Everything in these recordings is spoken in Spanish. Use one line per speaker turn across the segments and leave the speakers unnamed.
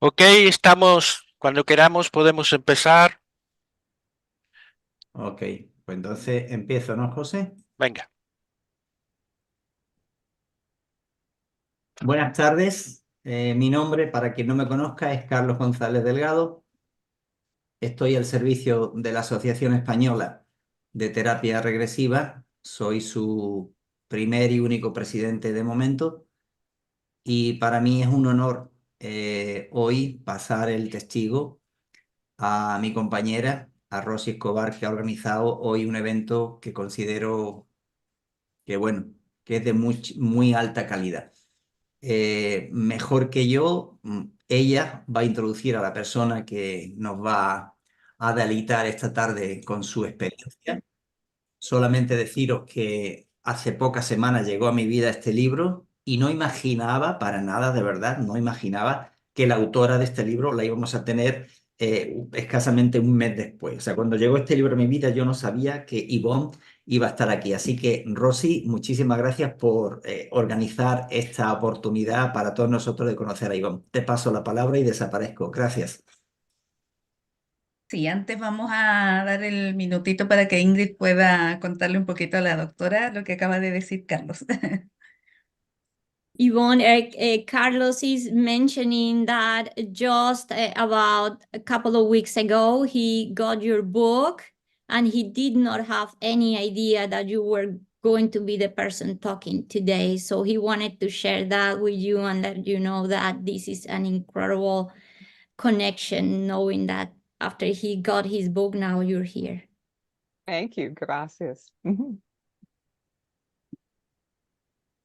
Ok, estamos, cuando queramos podemos empezar.
Ok, pues entonces empiezo, ¿no, José?
Venga.
Buenas tardes. Mi nombre, para quien no me conozca, es Carlos González Delgado. Estoy al servicio de la Asociación Española de Terapia Regresiva. Soy su primer y único presidente de momento. Y para mí es un honor hoy pasar el testigo a mi compañera, a Rosy Escobar, que ha organizado hoy un evento que considero que, bueno, que es de muy alta calidad. Mejor que yo, ella va a introducir a la persona que nos va a deleitar esta tarde con su experiencia. Solamente deciros que hace pocas semanas llegó a mi vida este libro y no imaginaba, para nada, de verdad, no imaginaba que la autora de este libro la íbamos a tener escasamente un mes después. O sea, cuando llegó este libro a mi vida, yo no sabía que Yvonne iba a estar aquí. Así que, Rosy, muchísimas gracias por organizar esta oportunidad para todos nosotros de conocer a Yvonne. Te paso la palabra y desaparezco. Gracias.
Sí, antes vamos a dar el minutito para que Ingrid pueda contarle un poquito a la doctora lo que acaba de decir Carlos.
Yvonne, Carlos is mentioning that just about a couple of weeks ago, he got your book and he did not have any idea that you were going to be the person talking today. So he wanted to share that with you and let you know that this is an incredible connection, knowing that after he got his book, now you're here.
Thank you. Gracias.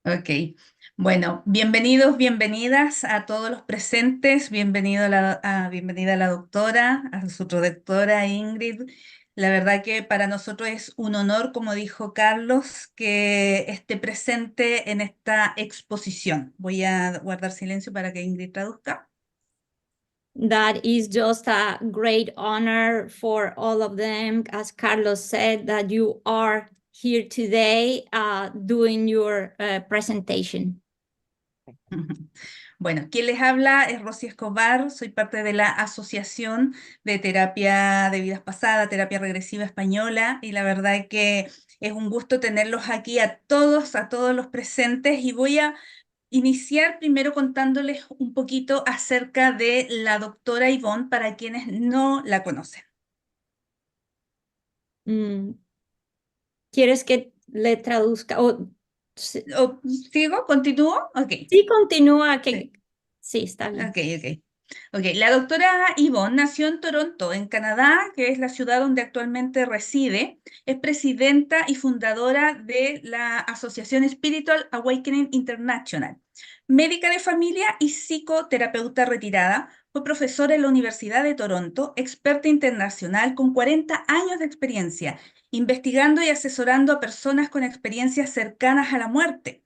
Ok, bueno, bienvenidos, bienvenidas a todos los presentes, bienvenida a la doctora, a su doctora Ingrid. La verdad que para nosotros es un honor, como dijo Carlos, que esté presente en esta exposición. Voy a guardar silencio para que Ingrid traduzca.
That is just a great honor for all of them, as Carlos said, that you are here today doing your presentation.
Bueno, quien les habla es Rosy Escobar, soy parte de la Asociación de Terapia de Vidas Pasadas, Terapia Regresiva Española, y la verdad es que es un gusto tenerlos aquí a todos los presentes, y voy a iniciar primero contándoles un poquito acerca de la doctora Yvonne para quienes no la conocen.
¿Quieres que le traduzca?
¿Sigo? ¿Continúo? Ok.
Sí, continúa. Sí, está bien.
Ok, la doctora Yvonne nació en Toronto, en Canadá, que es la ciudad donde actualmente reside. Es presidenta y fundadora de la Asociación Spiritual Awakening International. Médica de familia y psicoterapeuta retirada, fue profesora en la Universidad de Toronto, experta internacional con 40 años de experiencia, investigando y asesorando a personas con experiencias cercanas a la muerte.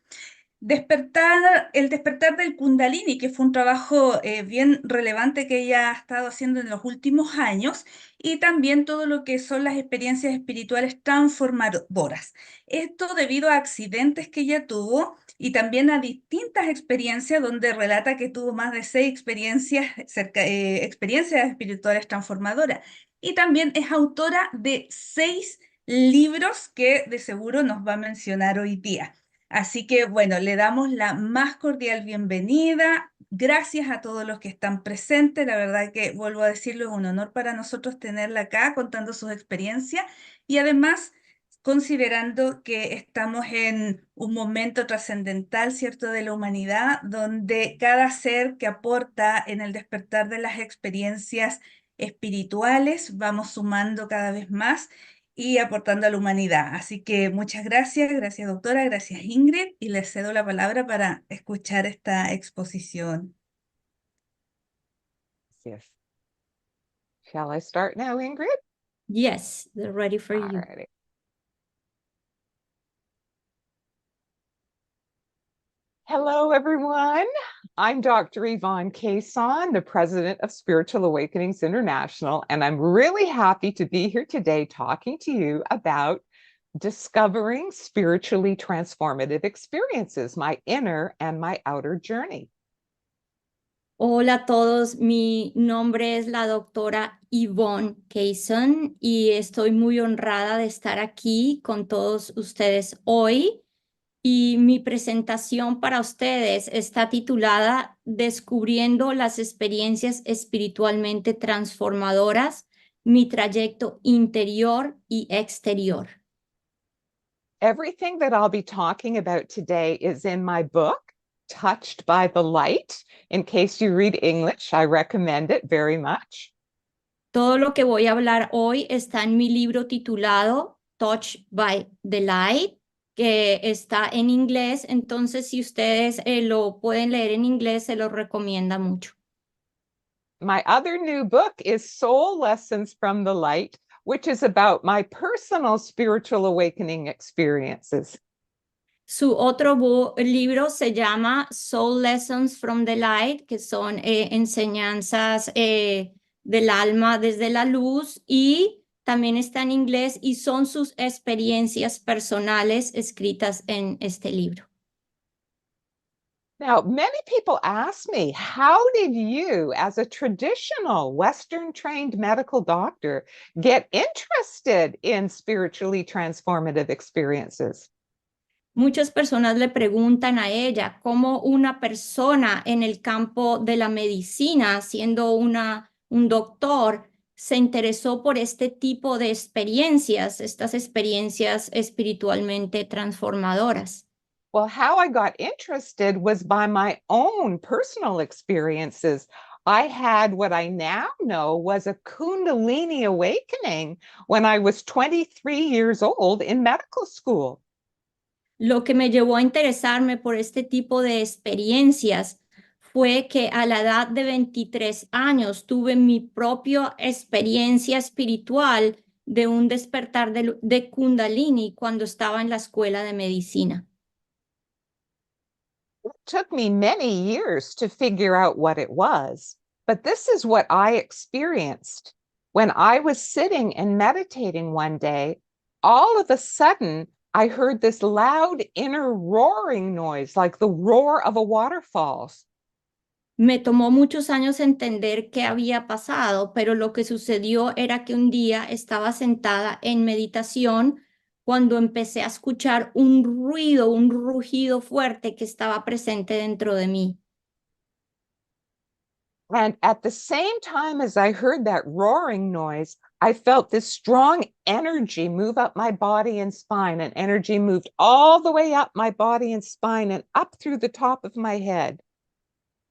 El despertar del Kundalini, que fue un trabajo bien relevante que ella ha estado haciendo en los últimos años, y también todo lo que son las experiencias espirituales transformadoras. Esto debido a accidentes que ella tuvo y también a distintas experiencias donde relata que tuvo más de 6 experiencias espirituales transformadoras. Y también es autora de 6 libros que de seguro nos va a mencionar hoy día. Así que, bueno, le damos la más cordial bienvenida. Gracias a todos los que están presentes. La verdad que, vuelvo a decirlo, es un honor para nosotros tenerla acá contando sus experiencias y además considerando que estamos en un momento trascendental, ¿cierto?, de la humanidad, donde cada ser que aporta en el despertar de las experiencias espirituales, vamos sumando cada vez más y aportando a la humanidad. Así que muchas gracias, gracias doctora, gracias Ingrid, y les cedo la palabra para escuchar esta exposición.
Yes. Shall I start now, Ingrid?
Yes, they're ready for you.
Alrighty. Hello, everyone. I'm Dr. Yvonne Kasson, the president of Spiritual Awakenings International, and I'm really happy to be here today talking to you about discovering spiritually transformative experiences, my inner and my outer journey.
Hola a todos, mi nombre es la doctora Yvonne Kasson y estoy muy honrada de estar aquí con todos ustedes hoy. Y mi presentación para ustedes está titulada Descubriendo las experiencias espiritualmente transformadoras, mi trayecto interior y exterior.
Everything that I'll be talking about today is in my book, Touched by the Light. In case you read English, I recommend it very much.
Todo lo que voy a hablar hoy está en mi libro titulado Touched by the Light, que está en inglés. Entonces, si ustedes lo pueden leer en inglés, se lo recomienda mucho.
My other new book is Soul Lessons from the Light, which is about my personal spiritual awakening experiences.
Su otro libro se llama Soul Lessons from the Light, que son enseñanzas del alma desde la luz, y también está en inglés y son sus experiencias personales escritas en este libro.
Now, many people ask me, how did you, as a traditional Western trained medical doctor, get interested in spiritually transformative experiences?
Muchas personas le preguntan a ella cómo una persona en el campo de la medicina, siendo un doctor, se interesó por este tipo de experiencias, estas experiencias espiritualmente transformadoras.
Well, how I got interested was by my own personal experiences. I had what I now know was a Kundalini awakening when I was 23 years old in medical school.
Lo que me llevó a interesarme por este tipo de experiencias fue que a la edad de 23 años tuve mi propia experiencia espiritual de un despertar de Kundalini cuando estaba en la escuela de medicina.
It took me many years to figure out what it was, but this is what I experienced. When I was sitting and meditating one day, all of a sudden, I heard this loud inner roaring noise, like the roar of a waterfall.
Me tomó muchos años entender qué había pasado, pero lo que sucedió era que un día estaba sentada en meditación cuando empecé a escuchar un ruido, un rugido fuerte que estaba presente dentro de mí.
And at the same time as I heard that roaring noise, I felt this strong energy move up my body and spine, and energy moved all the way up my body and spine and up through the top of my head.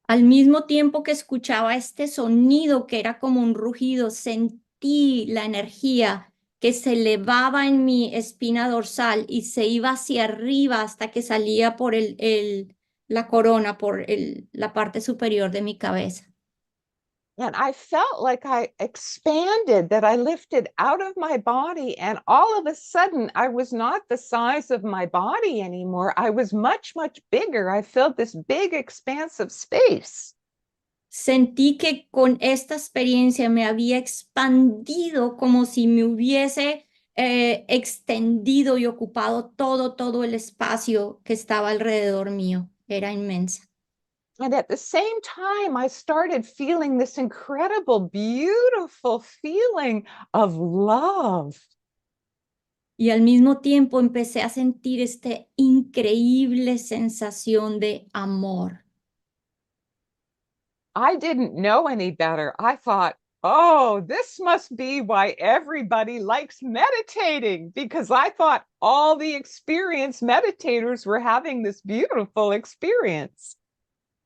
Al mismo tiempo que escuchaba este sonido que era como un rugido, sentí la energía que se elevaba en mi espina dorsal y se iba hacia arriba hasta que salía por la corona, por la parte superior de mi cabeza.
And I felt like I expanded, that I lifted out of my body. And all of a sudden, I was not the size of my body anymore. I was much, much bigger. I felt this big expanse of space.
Sentí que con esta experiencia me había expandido como si me hubiese extendido y ocupado todo el espacio que estaba alrededor mío. Era inmensa.
And at the same time, I started feeling this incredible, beautiful feeling of love.
Y al mismo tiempo empecé a sentir esta increíble sensación de amor.
I didn't know any better. I thought, oh, this must be why everybody likes meditating, because I thought all the experienced meditators were having this beautiful experience.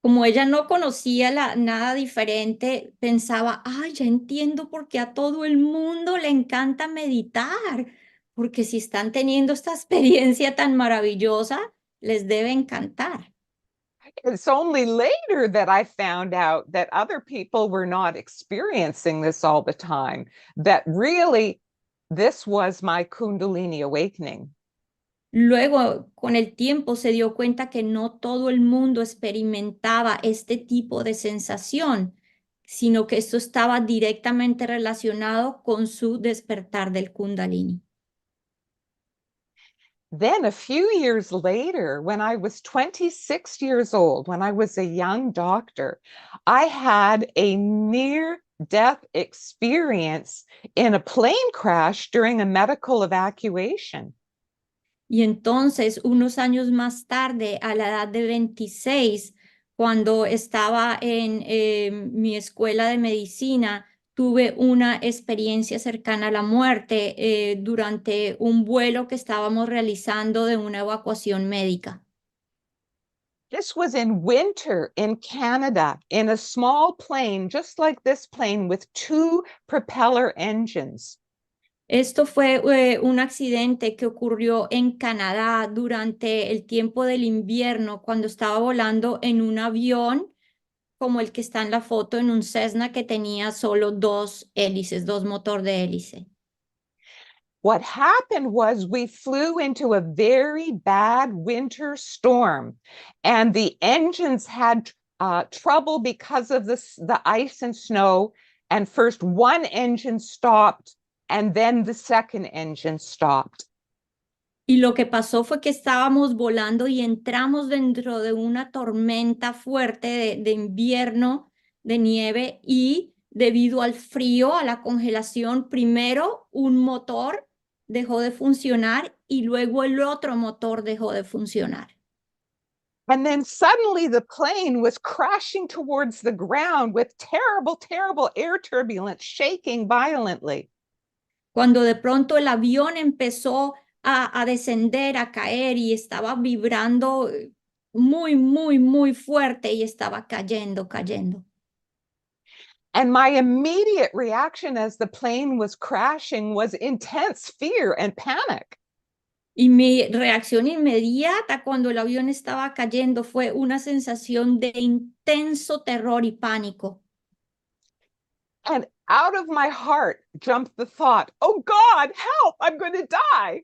Como ella no conocía nada diferente, pensaba, ay, ya entiendo por qué a todo el mundo le encanta meditar, porque si están teniendo esta experiencia tan maravillosa, les debe encantar.
It's only later that I found out that other people were not experiencing this all the time, that really this was my Kundalini awakening.
Luego, con el tiempo, se dio cuenta que no todo el mundo experimentaba este tipo de sensación, sino que esto estaba directamente relacionado con su despertar del Kundalini.
Then a few years later, when I was 26 years old, when I was a young doctor, I had a near-death experience in a plane crash during a medical evacuation.
Y entonces, unos años más tarde, a la edad de 26, cuando estaba en mi escuela de medicina, tuve una experiencia cercana a la muerte durante un vuelo que estábamos realizando de una evacuación médica.
This was in winter in Canada, in a small plane, just like this plane, with 2 propeller engines.
Esto fue un accidente que ocurrió en Canadá durante el tiempo del invierno, cuando estaba volando en un avión como el que está en la foto, en un Cessna que tenía solo 2 hélices, 2 motor de hélice.
What happened was we flew into a very bad winter storm, and the engines had trouble because of the ice and snow. And first one engine stopped, and then the second engine stopped.
Y lo que pasó fue que estábamos volando y entramos dentro de una tormenta fuerte de invierno, de nieve, y debido al frío, a la congelación, primero un motor dejó de funcionar y luego el otro motor dejó de funcionar.
And then suddenly the plane was crashing towards the ground with terrible, terrible air turbulence, shaking violently.
Cuando de pronto el avión empezó a descender, a caer y estaba vibrando muy, muy, muy fuerte y estaba cayendo, cayendo.
And my immediate reaction as the plane was crashing was intense fear and panic.
Y mi reacción inmediata cuando el avión estaba cayendo fue una sensación de intenso terror y pánico.
And out of my heart jumped the thought, oh God, help, I'm going to die.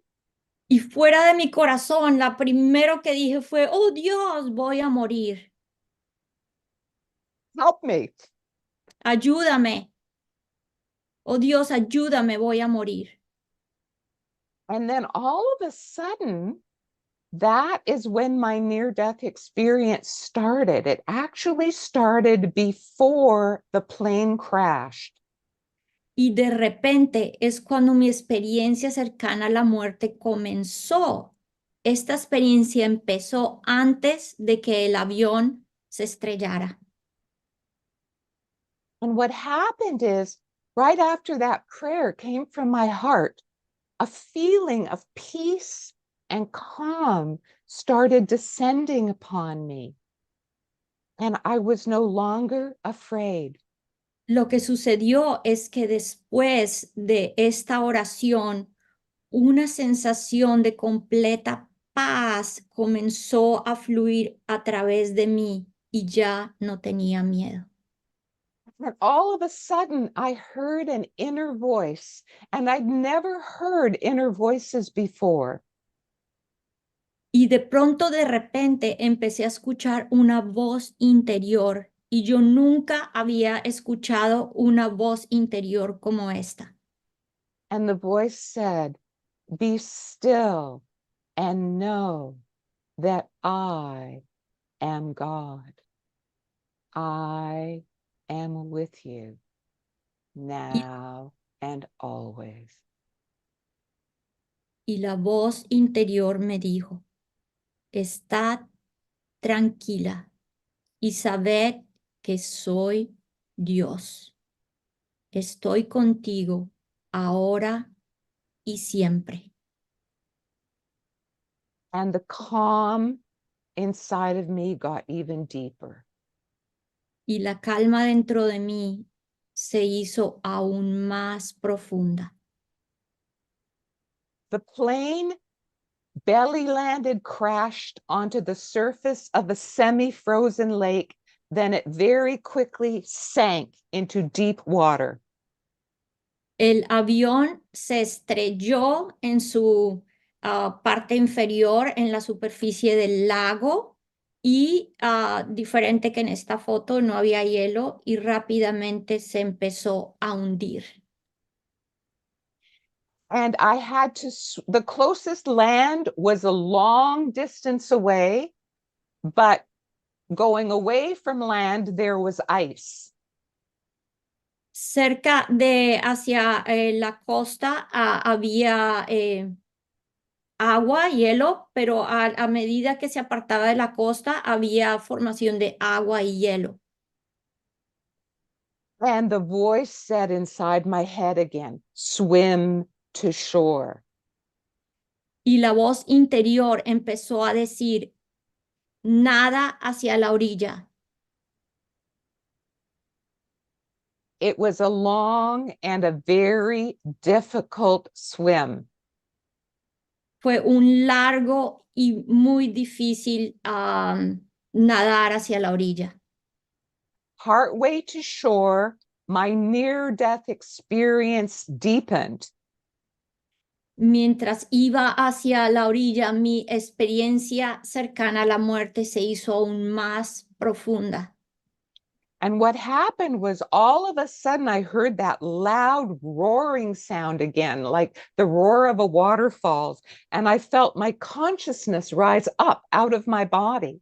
Y fuera de mi corazón, la primero que dije fue, oh Dios, voy a morir.
Help me.
Ayúdame. Oh Dios, ayúdame, voy a morir.
And then all of a sudden, that is when my near-death experience started. It actually started before the plane crashed.
Y de repente es cuando mi experiencia cercana a la muerte comenzó. Esta experiencia empezó antes de que el avión se estrellara.
And what happened is, right after that prayer came from my heart, a feeling of peace and calm started descending upon me. And I was no longer afraid.
Lo que sucedió es que después de esta oración, una sensación de completa paz comenzó a fluir a través de mí y ya no tenía miedo.
And all of a sudden, I heard an inner voice, and I'd never heard inner voices before.
Y de pronto, de repente, empecé a escuchar una voz interior y yo nunca había escuchado una voz interior como esta.
And the voice said, be still and know that I am God. I am with you now and always.
Y la voz interior me dijo, estad tranquila y sabed que soy Dios. Estoy contigo ahora y siempre.
And the calm inside of me got even deeper.
Y la calma dentro de mí se hizo aún más profunda.
The plane belly landed, crashed onto the surface of a semi-frozen lake. Then it very quickly sank into deep water.
El avión se estrelló en su parte inferior en la superficie del lago y diferente que en esta foto no había hielo y rápidamente se empezó a hundir.
And I had to, the closest land was a long distance away, but going away from land, there was ice.
Cerca de hacia la costa había agua, hielo, pero a medida que se apartaba de la costa había formación de agua y hielo.
And the voice said inside my head again, swim to shore.
Y la voz interior empezó a decir, nada hacia la orilla.
It was a long and a very difficult swim.
Fue un largo y muy difícil nadar hacia la orilla.
Partway to shore, my near-death experience deepened.
Mientras iba hacia la orilla, mi experiencia cercana a la muerte se hizo aún más profunda.
And what happened was all of a sudden I heard that loud roaring sound again, like the roar of a waterfall. And I felt my consciousness rise up out of my body.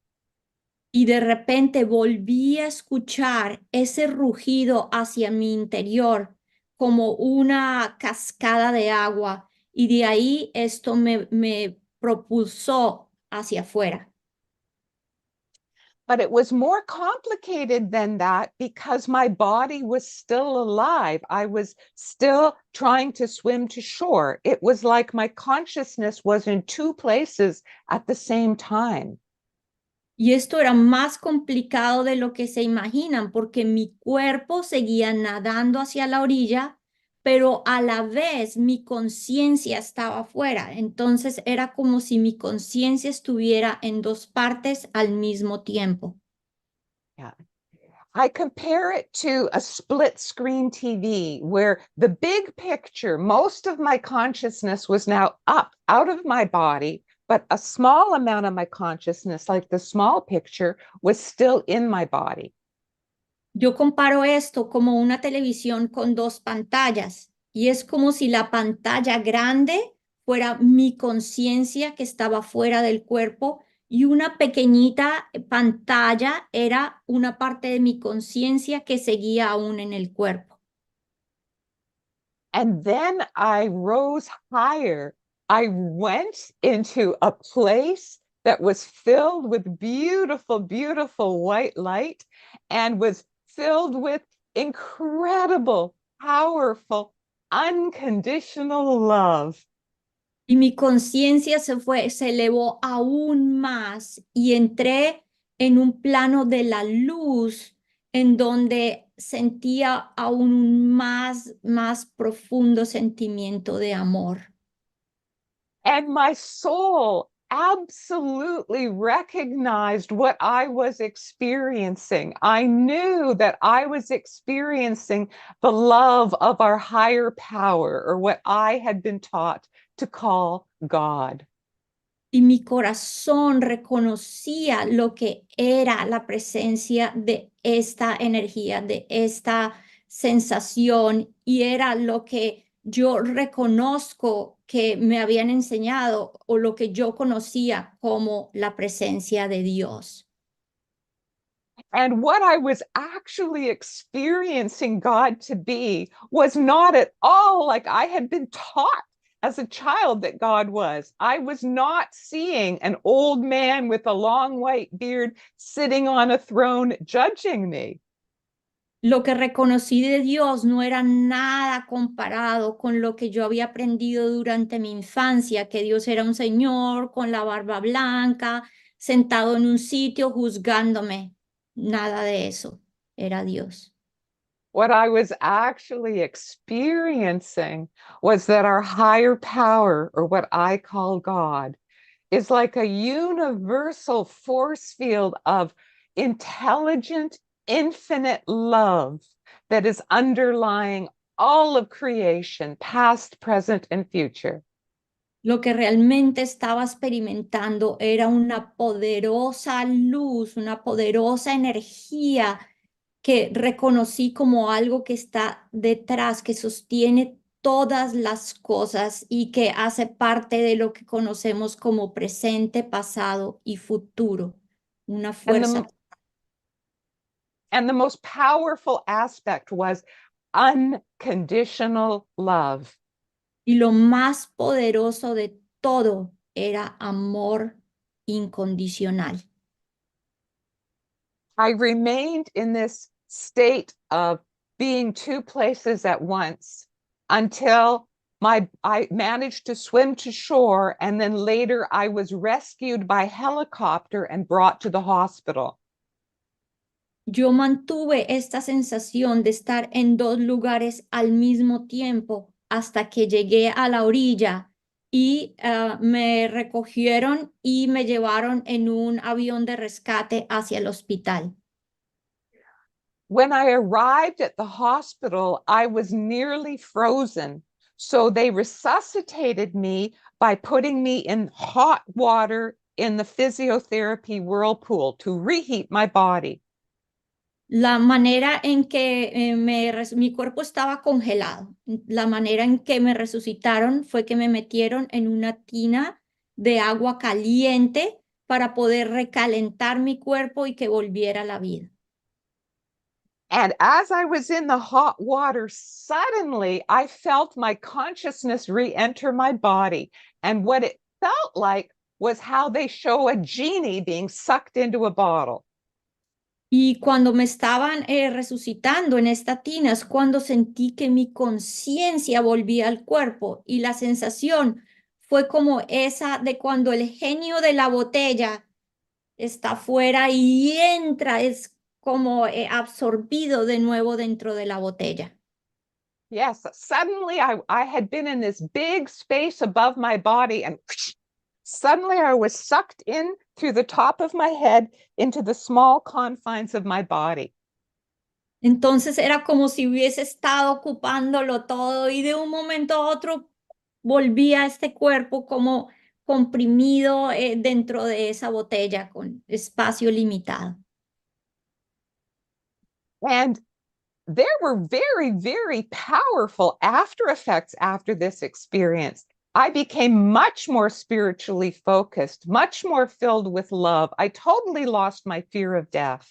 Y de repente volví a escuchar ese rugido hacia mi interior como una cascada de agua. Y de ahí esto me propulsó hacia afuera.
But it was more complicated than that because my body was still alive. I was still trying to swim to shore. It was like my consciousness was in two places at the same time.
Y esto era más complicado de lo que se imaginan, porque mi cuerpo seguía nadando hacia la orilla, pero a la vez mi conciencia estaba afuera. Entonces era como si mi conciencia estuviera en dos partes al mismo tiempo.
Yeah. I compare it to a split screen TV where the big picture, most of my consciousness was now up out of my body, but a small amount of my consciousness, like the small picture, was still in my body.
Yo comparo esto como una televisión con dos pantallas, y es como si la pantalla grande fuera mi conciencia que estaba fuera del cuerpo y una pequeñita pantalla era una parte de mi conciencia que seguía aún en el cuerpo.
And then I rose higher. I went into a place that was filled with beautiful, beautiful white light and was filled with incredible, powerful, unconditional love.
Y mi conciencia se elevó aún más y entré en un plano de la luz en donde sentía aún más profundo sentimiento de amor.
And my soul absolutely recognized what I was experiencing. I knew that I was experiencing the love of our higher power, or what I had been taught to call God.
Y mi corazón reconocía lo que era la presencia de esta energía, de esta sensación, y era lo que yo reconozco que me habían enseñado o lo que yo conocía como la presencia de Dios.
And what I was actually experiencing God to be was not at all like I had been taught as a child that God was. I was not seeing an old man with a long white beard sitting on a throne judging me.
Lo que reconocí de Dios no era nada comparado con lo que yo había aprendido durante mi infancia, que Dios era un señor con la barba blanca, sentado en un sitio juzgándome. Nada de eso era Dios.
What I was actually experiencing was that our higher power, or what I call God, is like a universal force field of intelligent, infinite love that is underlying all of creation, past, present, and future.
Lo que realmente estaba experimentando era una poderosa luz, una poderosa energía que reconocí como algo que está detrás, que sostiene todas las cosas y que hace parte de lo que conocemos como presente, pasado y futuro. Una
And
fuerza.
the most powerful aspect was unconditional love.
Y lo más poderoso de todo era amor incondicional.
I remained in this state of being two places at once until I managed to swim to shore, and then later I was rescued by helicopter and brought to the hospital.
Yo mantuve esta sensación de estar en dos lugares al mismo tiempo hasta que llegué a la orilla y me recogieron y me llevaron en un avión de rescate hacia el hospital.
When I arrived at the hospital, I was nearly frozen. So they resuscitated me by putting me in hot water in the physiotherapy whirlpool to reheat my body.
La manera en que mi cuerpo estaba congelado, la manera en que me resucitaron fue que me metieron en una tina de agua caliente para poder recalentar mi cuerpo y que volviera a la vida.
And as I was in the hot water, suddenly I felt my consciousness re-enter my body. And what it felt like was how they show a genie being sucked into a bottle.
Y cuando me estaban resucitando en esta tina es cuando sentí que mi conciencia volvía al cuerpo y la sensación fue como esa de cuando el genio de la botella está fuera y entra, es como absorbido de nuevo dentro de la botella.
Yes, suddenly I had been in this big space above my body, and suddenly I was sucked in through the top of my head into the small confines of my body.
Entonces era como si hubiese estado ocupándolo todo y de un momento a otro volvía a este cuerpo como comprimido dentro de esa botella con espacio limitado.
And there were very, very powerful after effects after this experience. I became much more spiritually focused, much more filled with love. I totally lost my fear of death.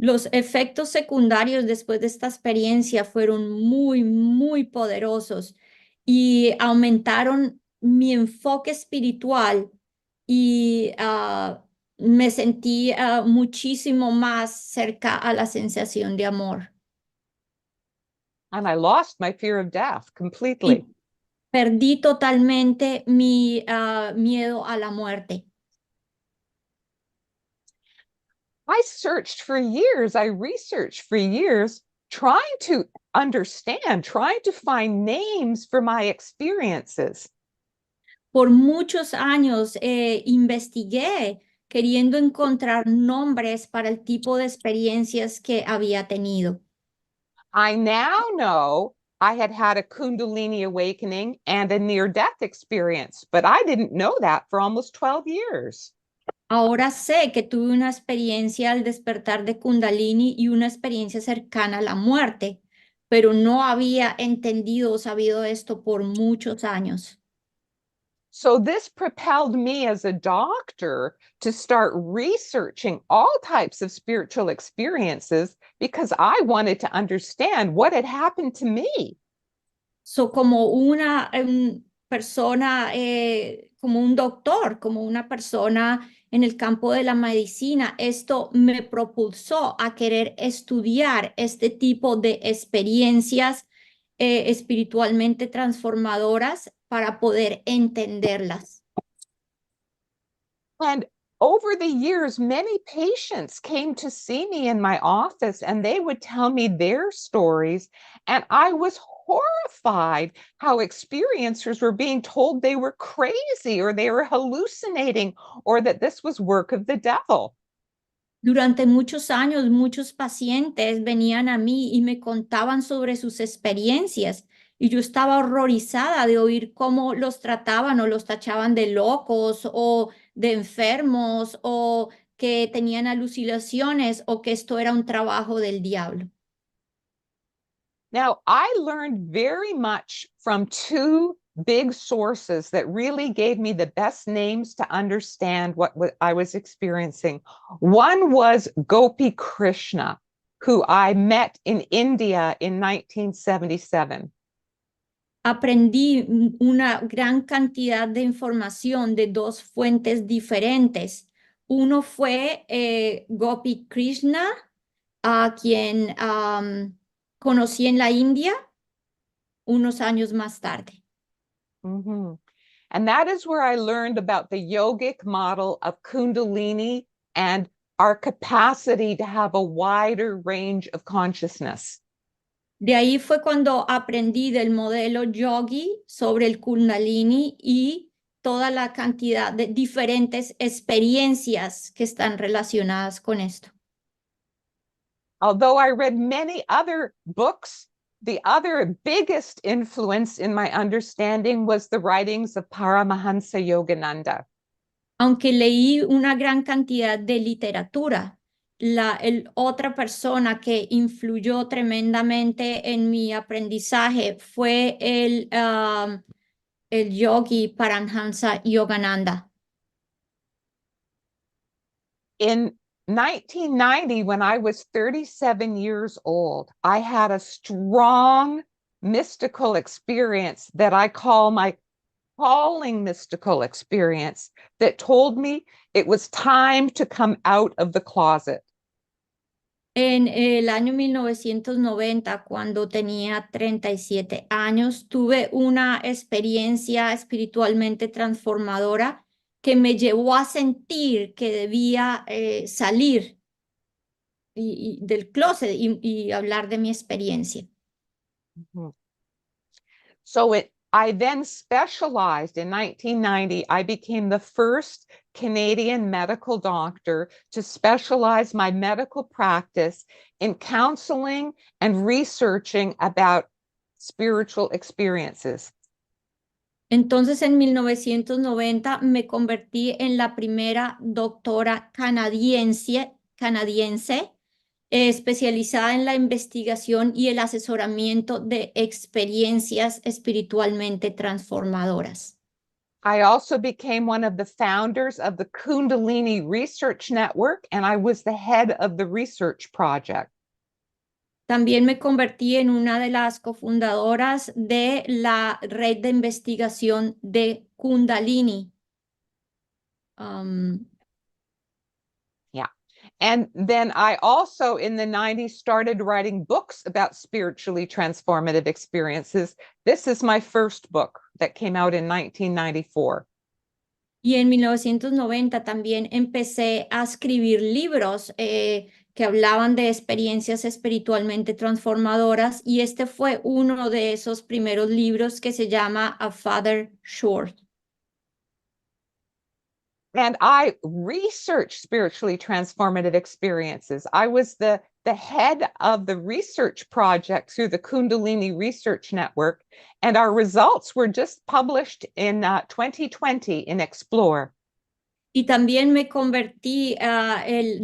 Los efectos secundarios después de esta experiencia fueron muy poderosos y aumentaron mi enfoque espiritual y me sentí muchísimo más cerca a la sensación de amor.
And I lost my fear of death completely.
Y perdí totalmente mi miedo a la muerte.
I searched for years, I researched for years, trying to understand, trying to find names for my experiences.
Por muchos años investigué queriendo encontrar nombres para el tipo de experiencias que había tenido.
I now know I had had a Kundalini awakening and a near-death experience, but I didn't know that for almost 12 years.
Ahora sé que tuve una experiencia al despertar de Kundalini y una experiencia cercana a la muerte, pero no había entendido o sabido esto por muchos años.
So this propelled me as a doctor to start researching all types of spiritual experiences because I wanted to understand what had happened to me.
So, como una persona, como un doctor, como una persona en el campo de la medicina, esto me propulsó a querer estudiar este tipo de experiencias espiritualmente transformadoras para poder entenderlas.
And over the years, many patients came to see me in my office and they would tell me their stories. And I was horrified how experiencers were being told they were crazy or they were hallucinating or that this was work of the devil.
Durante muchos años, muchos pacientes venían a mí y me contaban sobre sus experiencias y yo estaba horrorizada de oír cómo los trataban o los tachaban de locos o de enfermos o que tenían alucinaciones o que esto era un trabajo del diablo.
Now, I learned very much from two big sources that really gave me the best names to understand what I was experiencing. One was Gopi Krishna, who I met in India in 1977.
Aprendí una gran cantidad de información de dos fuentes diferentes. Uno fue Gopi Krishna, a quien conocí en la India unos años más tarde.
Mm-hmm. And that is where I learned about the yogic model of Kundalini and our capacity to have a wider range of consciousness.
De ahí fue cuando aprendí del modelo yogi sobre el Kundalini y toda la cantidad de diferentes experiencias que están relacionadas con esto.
Although I read many other books, the other biggest influence in my understanding was the writings of Paramahansa Yogananda.
Aunque leí una gran cantidad de literatura, otra persona que influyó tremendamente en mi aprendizaje fue el yogi Paramahansa Yogananda.
In 1990, when I was 37 years old, I had a strong mystical experience that I call my calling mystical experience that told me it was time to come out of the closet.
En el año 1990, cuando tenía 37 años, tuve una experiencia espiritualmente transformadora que me llevó a sentir que debía salir del closet y hablar de mi experiencia.
Mm-hmm. So I then specialized in 1990. I became the first Canadian medical doctor to specialize my medical practice in counseling and researching about spiritual experiences.
Entonces, en 1990 me convertí en la primera doctora canadiense especializada en la investigación y el asesoramiento de experiencias espiritualmente transformadoras.
I also became one of the founders of the Kundalini Research Network, and I was the head of the research project.
También me convertí en una de las cofundadoras de la red de investigación de Kundalini.
Yeah. And then I also in the 90s started writing books about spiritually transformative experiences. This is my first book that came out in 1994.
Y en 1990 también empecé a escribir libros que hablaban de experiencias espiritualmente transformadoras, y este fue uno de esos primeros libros que se llama A Father Short.
And I researched spiritually transformative experiences. I was the head of the research project through the Kundalini Research Network, and our results were just published in 2020 in Explore.
Y también me convertí en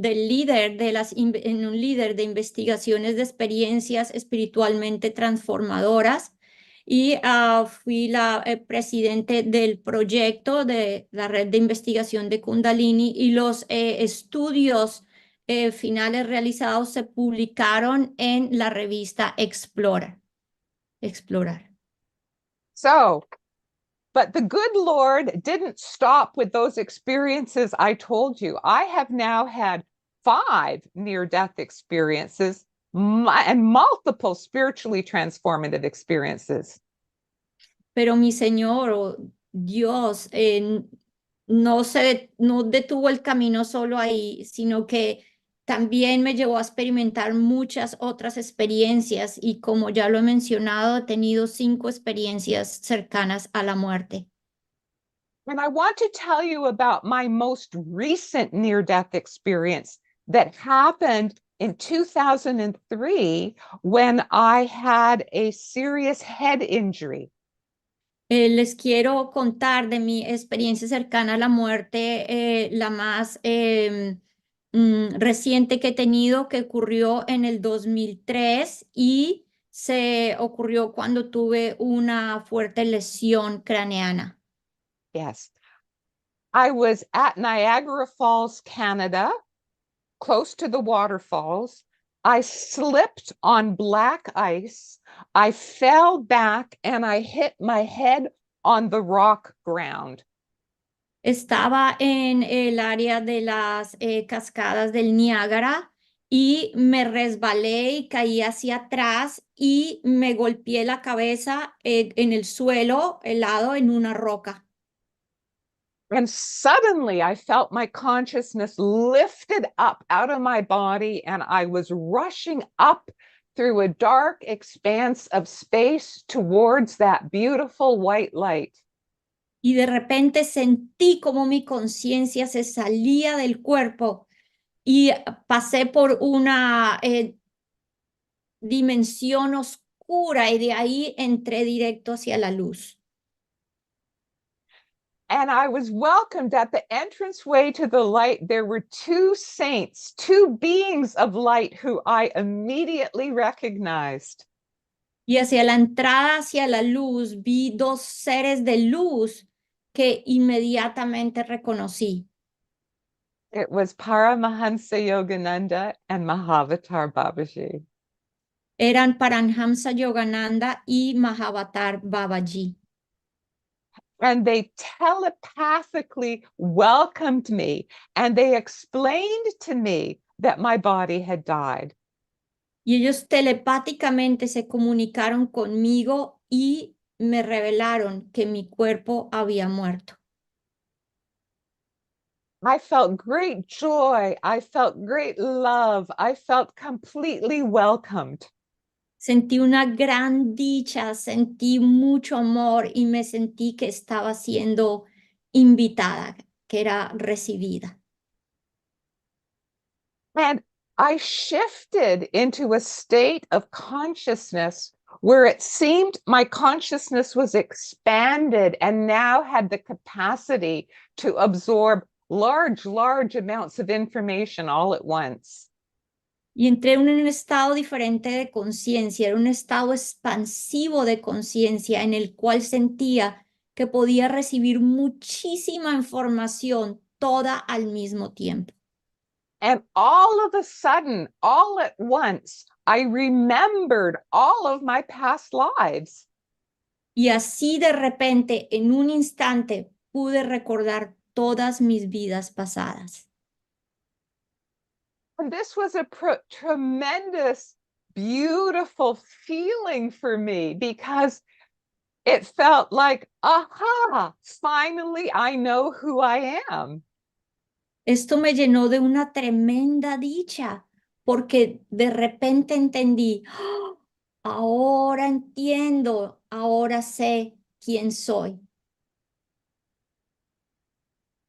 un líder de investigaciones de experiencias espiritualmente transformadoras, y fui la presidente del proyecto de la red de investigación de Kundalini, y los estudios finales realizados se publicaron en la revista Explorar.
But the good Lord didn't stop with those experiences I told you. I have now had 5 near-death experiences and multiple spiritually transformative experiences.
Pero mi Señor, Dios, no detuvo el camino solo ahí, sino que también me llevó a experimentar muchas otras experiencias, y como ya lo he mencionado, he tenido 5 experiencias cercanas a la muerte.
And I want to tell you about my most recent near-death experience that happened in 2003 when I had a serious head injury.
Les quiero contar de mi experiencia cercana a la muerte, la más reciente que he tenido, que ocurrió en el 2003 y se ocurrió cuando tuve una fuerte lesión craneana.
Yes. I was at Niagara Falls, Canada, close to the waterfalls. I slipped on black ice. I fell back and I hit my head on the rock ground.
Estaba en el área de las cascadas del Niágara y me resbalé y caí hacia atrás y me golpeé la cabeza en el suelo helado en una roca.
And suddenly I felt my consciousness lifted up out of my body, and I was rushing up through a dark expanse of space towards that beautiful white light.
Y de repente sentí como mi conciencia se salía del cuerpo y pasé por una dimensión oscura y de ahí entré directo hacia la luz.
And I was welcomed at the entranceway to the light. There were two saints, two beings of light who I immediately recognized.
Y hacia la entrada hacia la luz vi dos seres de luz que inmediatamente reconocí.
It was Paramahansa Yogananda and Mahavatar Babaji.
Eran Paramhamsa Yogananda y Mahavatar Babaji.
And they telepathically welcomed me, and they explained to me that my body had died.
Y ellos telepáticamente se comunicaron conmigo y me revelaron que mi cuerpo había muerto.
I felt great joy. I felt great love. I felt completely welcomed.
Sentí una gran dicha, sentí mucho amor y me sentí que estaba siendo invitada, que era recibida.
And I shifted into a state of consciousness where it seemed my consciousness was expanded and now had the capacity to absorb large amounts of information all at once.
Y entré en un estado diferente de conciencia, era un estado expansivo de conciencia en el cual sentía que podía recibir muchísima información toda al mismo tiempo.
And all of a sudden, all at once, I remembered all of my past lives.
Y así de repente, en un instante, pude recordar todas mis vidas pasadas.
And this was a tremendous, beautiful feeling for me because it felt like, aha, finally I know who I am.
Esto me llenó de una tremenda dicha, porque de repente entendí, ¡oh! Ahora entiendo, ahora sé quién soy.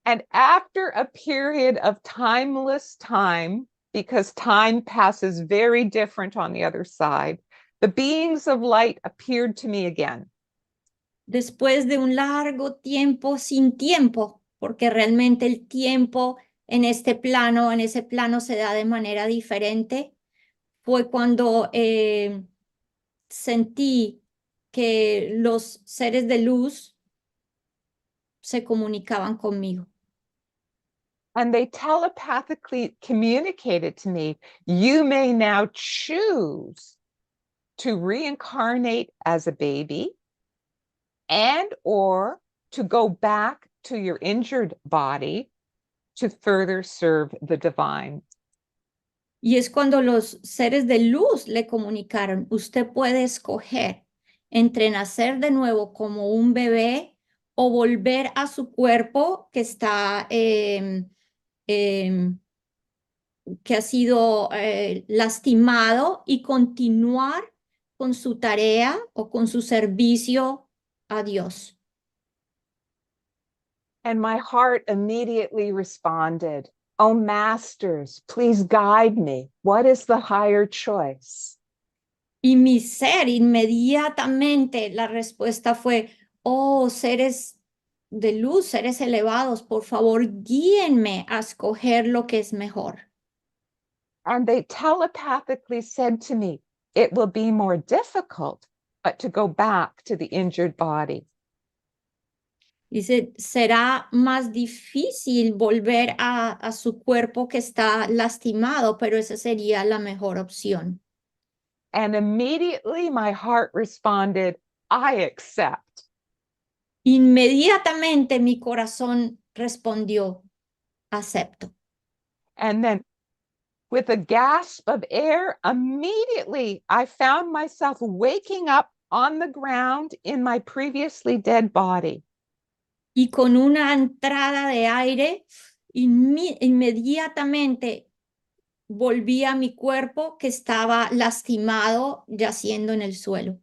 And after a period of timeless time, because time passes very different on the other side, the beings of light appeared to me again.
Después de un largo tiempo sin tiempo, porque realmente el tiempo en este plano, en ese plano se da de manera diferente, fue cuando sentí que los seres de luz se comunicaban conmigo.
And they telepathically communicated to me, you may now choose to reincarnate as a baby and or to go back to your injured body to further serve the divine.
Y es cuando los seres de luz le comunicaron, usted puede escoger entre nacer de nuevo como un bebé o volver a su cuerpo que está, que ha sido lastimado y continuar con su tarea o con su servicio a Dios.
And my heart immediately responded, oh, masters, please guide me. What is the higher choice?
Y mi ser, inmediatamente la respuesta fue, oh, seres de luz, seres elevados, por favor, guíenme a escoger lo que es mejor.
And they telepathically said to me, it will be more difficult to go back to the injured body.
Dice, será más difícil volver a su cuerpo que está lastimado, pero esa sería la mejor opción.
And immediately my heart responded, I accept.
Inmediatamente mi corazón respondió, acepto.
And then with a gasp of air, immediately I found myself waking up on the ground in my previously dead body.
Y con una entrada de aire, inmediatamente volví a mi cuerpo que estaba lastimado, yaciendo en el suelo.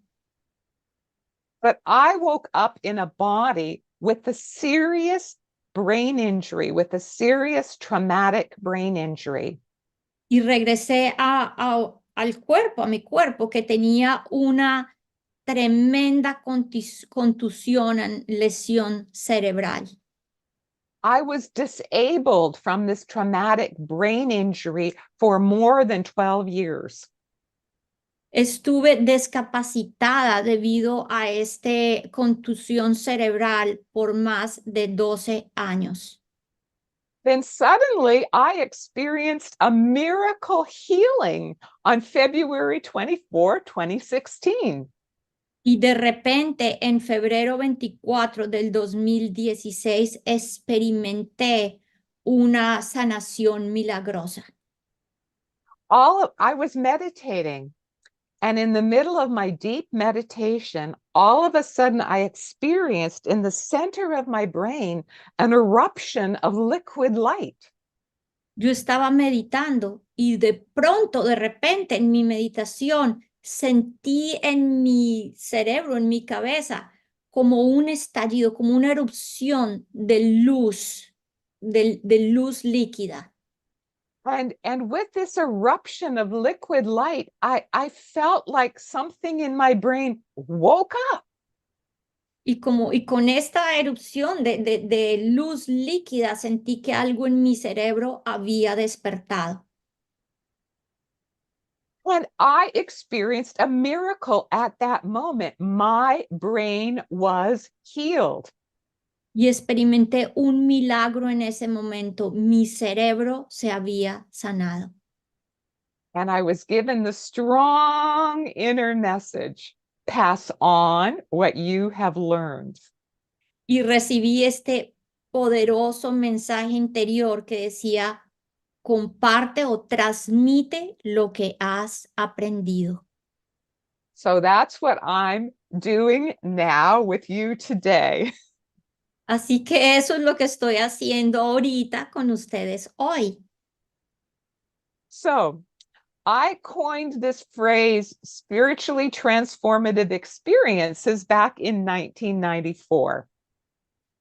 But I woke up in a body with a serious brain injury, with a serious traumatic brain injury.
Y regresé al cuerpo, a mi cuerpo, que tenía una tremenda contusión, lesión cerebral.
I was disabled from this traumatic brain injury for more than 12 years.
Estuve discapacitada debido a esta contusión cerebral por más de 12 años.
Then suddenly I experienced a miracle healing on February 24, 2016.
Y de repente, en febrero 24 del 2016, experimenté una sanación milagrosa.
I was meditating, and in the middle of my deep meditation, all of a sudden I experienced in the center of my brain an eruption of liquid light.
Yo estaba meditando y de pronto, de repente, en mi meditación, sentí en mi cerebro, en mi cabeza, como un estallido, como una erupción de luz, de luz líquida.
And with this eruption of liquid light, I felt like something in my brain woke up.
Y con esta erupción de luz líquida, sentí que algo en mi cerebro había despertado.
And I experienced a miracle at that moment. My brain was healed.
Y experimenté un milagro en ese momento. Mi cerebro se había sanado.
And I was given the strong inner message, pass on what you have learned.
Y recibí este poderoso mensaje interior que decía, comparte o transmite lo que has aprendido.
So that's what I'm doing now with you today.
Así que eso es lo que estoy haciendo ahorita con ustedes hoy.
So I coined this phrase, spiritually transformative experiences, back in 1994.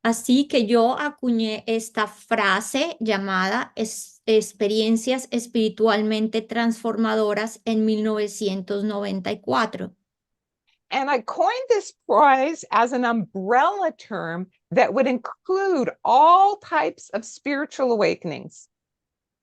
Así que yo acuñé esta frase llamada experiencias espiritualmente transformadoras en 1994.
And I coined this phrase as an umbrella term that would include all types of spiritual awakenings.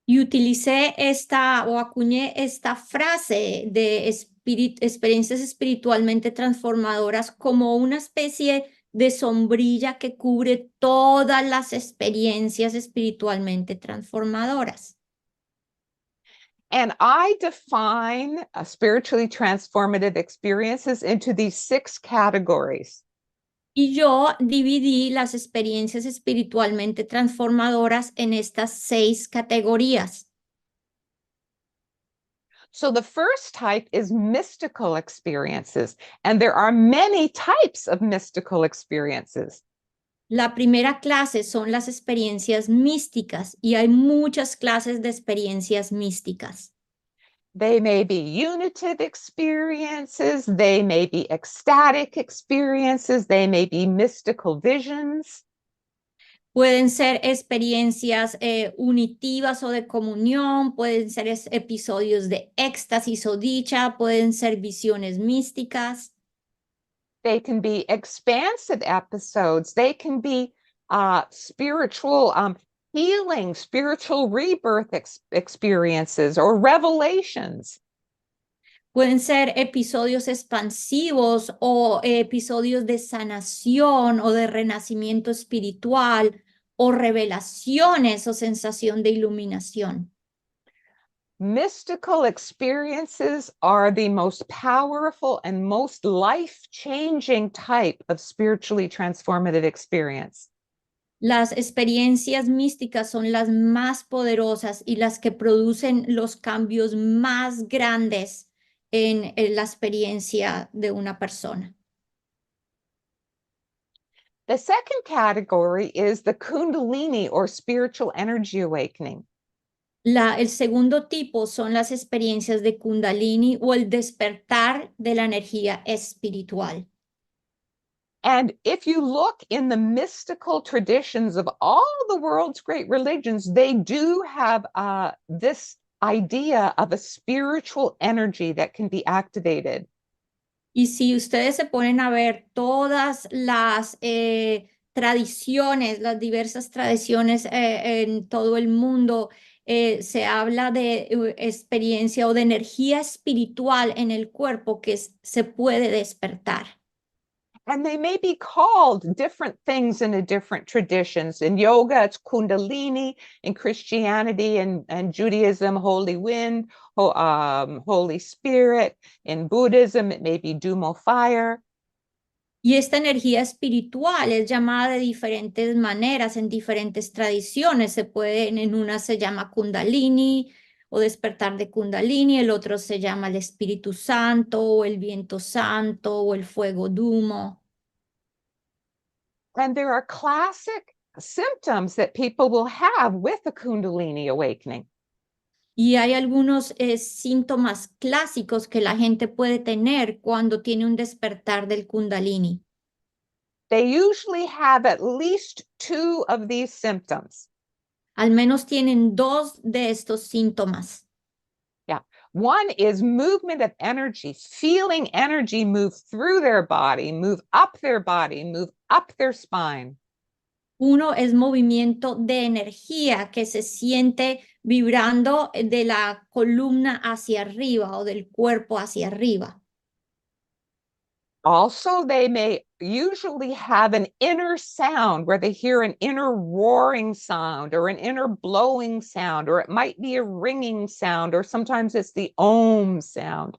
Y utilicé acuñé esta frase de experiencias espiritualmente transformadoras como una especie de sombrilla que cubre todas las experiencias espiritualmente transformadoras.
And I define spiritually transformative experiences into these 6 categories.
Y yo dividí las experiencias espiritualmente transformadoras en estas 6 categorías.
So the first type is mystical experiences, and there are many types of mystical experiences.
La primera clase son las experiencias místicas y hay muchas clases de experiencias místicas.
They may be unitive experiences, they may be ecstatic experiences, they may be mystical visions.
Pueden ser experiencias unitivas o de comunión, pueden ser episodios de éxtasis o dicha, pueden ser visiones místicas.
They can be expansive episodes, they can be spiritual healing, spiritual rebirth experiences or revelations.
Pueden ser episodios expansivos o episodios de sanación o de renacimiento espiritual o revelaciones o sensación de iluminación.
Mystical experiences are the most powerful and most life-changing type of spiritually transformative experience.
Las experiencias místicas son las más poderosas y las que producen los cambios más grandes en la experiencia de una persona.
The second category is the Kundalini or spiritual energy awakening.
El segundo tipo son las experiencias de Kundalini o el despertar de la energía espiritual.
And if you look in the mystical traditions of all the world's great religions, they do have this idea of a spiritual energy that can be activated.
Y si ustedes se ponen a ver todas las tradiciones, las diversas tradiciones en todo el mundo, se habla de experiencia o de energía espiritual en el cuerpo que se puede despertar.
And they may be called different things in the different traditions. In yoga, it's Kundalini. In Christianity and Judaism, Holy Wind, Holy Spirit. In Buddhism, it may be Dumo fire.
Y esta energía espiritual es llamada de diferentes maneras en diferentes tradiciones. En una se llama Kundalini o despertar de Kundalini, el otro se llama el Espíritu Santo o el viento santo o el fuego Dumo.
And there are classic symptoms that people will have with a Kundalini awakening.
Y hay algunos síntomas clásicos que la gente puede tener cuando tiene un despertar del Kundalini.
They usually have at least 2 of these symptoms.
Al menos tienen 2 de estos síntomas.
Yeah. One is movement of energy, feeling energy move through their body, move up their spine.
Uno es movimiento de energía que se siente vibrando de la columna hacia arriba o del cuerpo hacia arriba.
Also, they may usually have an inner sound where they hear an inner roaring sound or an inner blowing sound, or it might be a ringing sound, or sometimes it's the Om sound.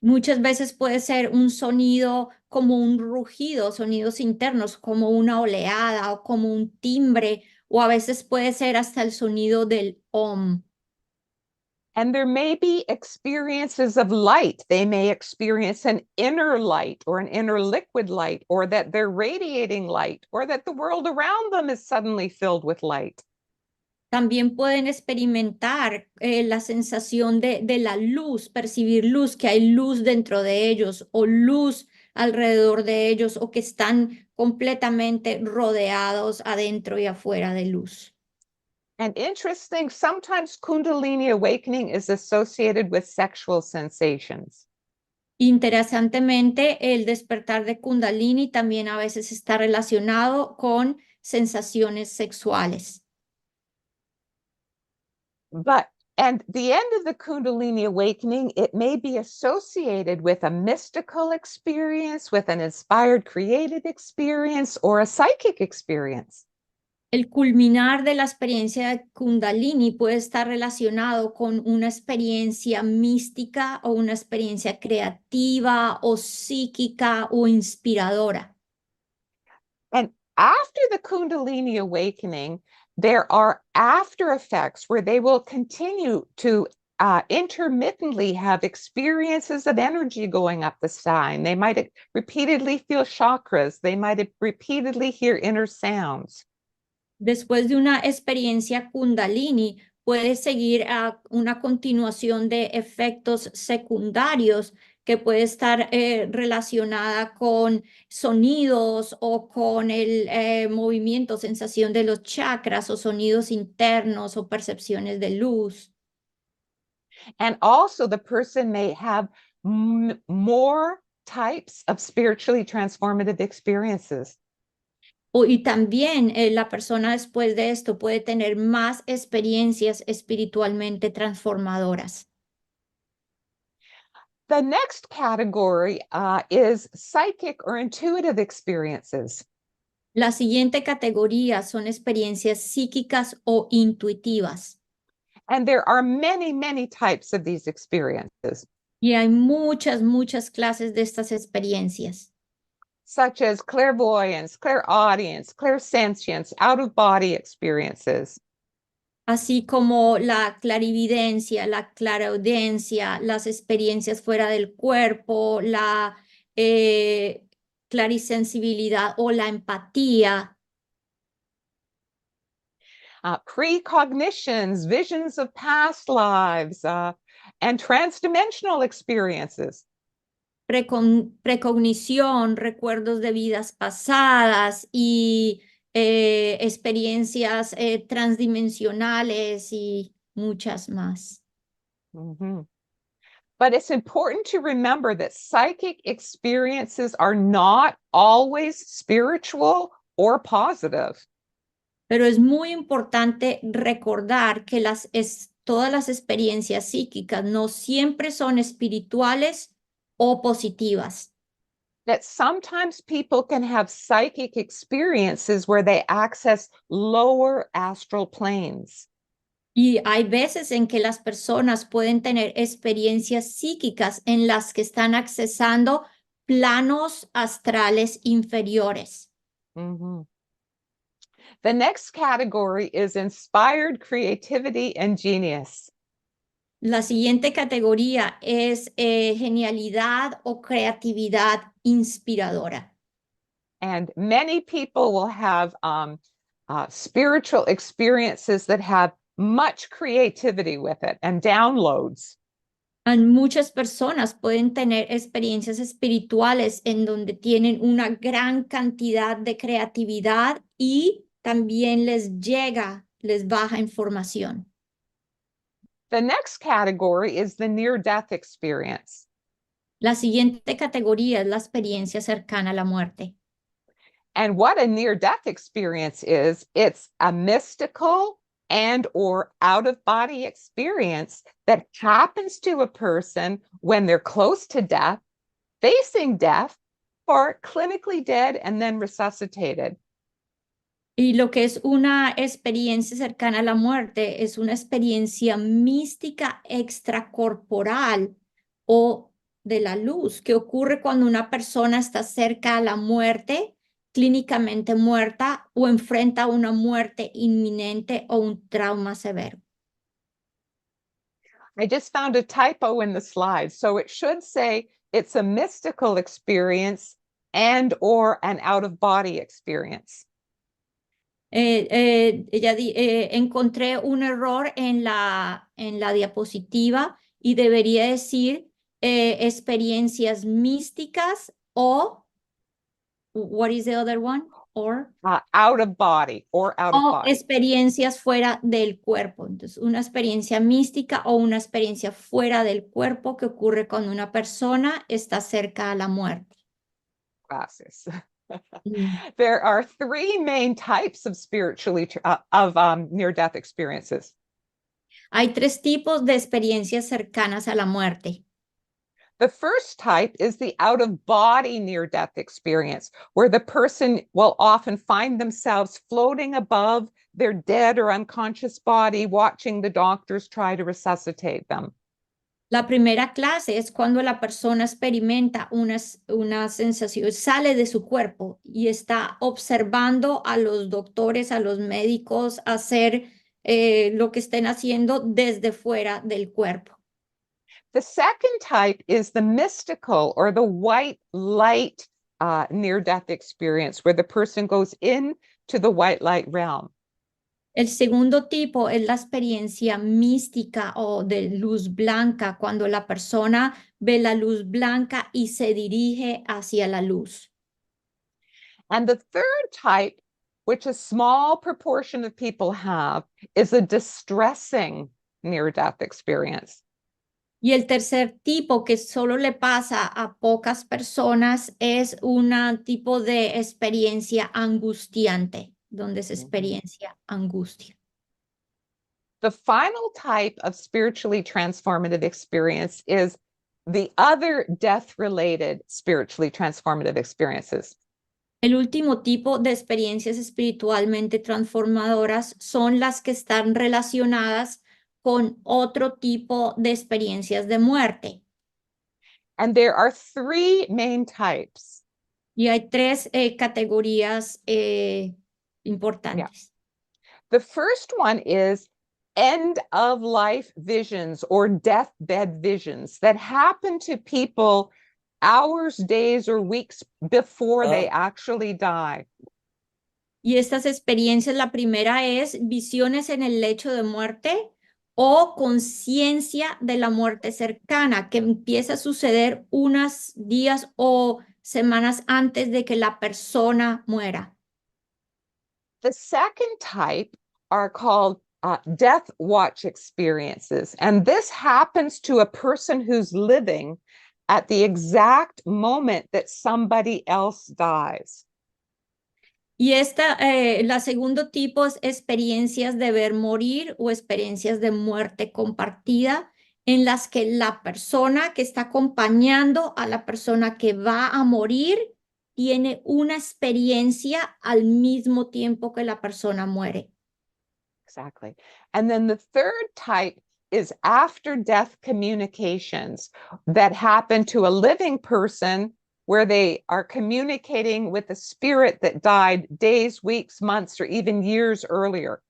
Muchas veces puede ser un sonido como un rugido, sonidos internos, como una oleada o como un timbre, o a veces puede ser hasta el sonido del Om.
And there may be experiences of light. They may experience an inner light or an inner liquid light, or that they're radiating light, or that the world around them is suddenly filled with light.
También pueden experimentar la sensación de la luz, percibir luz, que hay luz dentro de ellos o luz alrededor de ellos o que están completamente rodeados adentro y afuera de luz.
And interesting, sometimes Kundalini awakening is associated with sexual sensations.
Interesantemente, el despertar de Kundalini también a veces está relacionado con sensaciones sexuales.
And the end of the Kundalini awakening, it may be associated with a mystical experience, with an inspired creative experience, or a psychic experience.
El culminar de la experiencia de Kundalini puede estar relacionado con una experiencia mística o una experiencia creativa o psíquica o inspiradora.
And after the Kundalini awakening, there are after effects where they will continue to intermittently have experiences of energy going up the spine. They might repeatedly feel chakras. They might repeatedly hear inner sounds.
Después de una experiencia Kundalini, puede seguir a una continuación de efectos secundarios que puede estar relacionada con sonidos o con el movimiento, sensación de los chakras o sonidos internos o percepciones de luz.
And also the person may have more types of spiritually transformative experiences.
Y también la persona después de esto puede tener más experiencias espiritualmente transformadoras.
The next category is psychic or intuitive experiences.
La siguiente categoría son experiencias psíquicas o intuitivas.
And there are many, many types of these experiences,
Y hay muchas clases de estas experiencias,
such as clairvoyance, clairaudience, clairsentience, out-of-body experiences.
así como la clarividencia, la claraudiencia, las experiencias fuera del cuerpo, la clarisensibilidad o la empatía.
Precognitions, visions of past lives, and transdimensional experiences.
Precognición, recuerdos de vidas pasadas y experiencias transdimensionales y muchas más.
Mm-hmm. But it's important to remember that psychic experiences are not always spiritual or positive.
Pero es muy importante recordar que todas las experiencias psíquicas no siempre son espirituales o positivas.
That sometimes people can have psychic experiences where they access lower astral planes.
Y hay veces en que las personas pueden tener experiencias psíquicas en las que están accesando planos astrales inferiores.
Mm-hmm. The next category is inspired creativity and genius.
La siguiente categoría es genialidad o creatividad inspiradora.
And many people will have spiritual experiences that have much creativity with it and downloads.
Muchas personas pueden tener experiencias espirituales en donde tienen una gran cantidad de creatividad y también les baja información.
The next category is the near-death experience.
La siguiente categoría es la experiencia cercana a la muerte.
And what a near-death experience is, it's a mystical and or out-of-body experience that happens to a person when they're close to death, facing death, or clinically dead and then resuscitated.
Y lo que es una experiencia cercana a la muerte es una experiencia mística extracorporal o de la luz que ocurre cuando una persona está cerca a la muerte, clínicamente muerta o enfrenta una muerte inminente o un trauma severo.
I just found a typo in the slide. So it should say it's a mystical experience and or an out-of-body experience.
Encontré un error en la diapositiva y debería decir experiencias místicas o, what is the other one?
Out of body or out of
O
body.
experiencias fuera del cuerpo. Entonces, una experiencia mística o una experiencia fuera del cuerpo que ocurre cuando una persona está cerca a la muerte.
Gracias. There are three main types of near-death experiences.
Hay tres tipos de experiencias cercanas a la muerte.
The first type is the out-of-body near-death experience, where the person will often find themselves floating above their dead or unconscious body, watching the doctors try to resuscitate them.
La primera clase es cuando la persona experimenta una sensación, sale de su cuerpo y está observando a los doctores, a los médicos hacer lo que estén haciendo desde fuera del cuerpo.
The second type is the mystical or the white light near-death experience, where the person goes into the white light realm.
El segundo tipo es la experiencia mística o de luz blanca, cuando la persona ve la luz blanca y se dirige hacia la luz.
And the third type, which a small proportion of people have, is a distressing near-death experience.
Y el tercer tipo que solo le pasa a pocas personas es un tipo de experiencia angustiante, donde se experiencia angustia.
The final type of spiritually transformative experience is the other death-related spiritually transformative experiences.
El último tipo de experiencias espiritualmente transformadoras son las que están relacionadas con otro tipo de experiencias de muerte.
And there are three main types.
Y hay tres categorías importantes.
The first one is end-of-life visions or deathbed visions that happen to people hours, days, or weeks before they actually die.
Y estas experiencias, la primera es visiones en el lecho de muerte o conciencia de la muerte cercana, que empieza a suceder unos días o semanas antes de que la persona muera.
The second type are called death watch experiences. And this happens to a person who's living at the exact moment that somebody else dies.
Y la segundo tipo es experiencias de ver morir o experiencias de muerte compartida en las que la persona que está acompañando a la persona que va a morir tiene una experiencia al mismo tiempo que la persona muere.
Exactly. And then the third type is after death communications that happen to a living person where they are communicating with a spirit that died days, weeks, months, or even years earlier.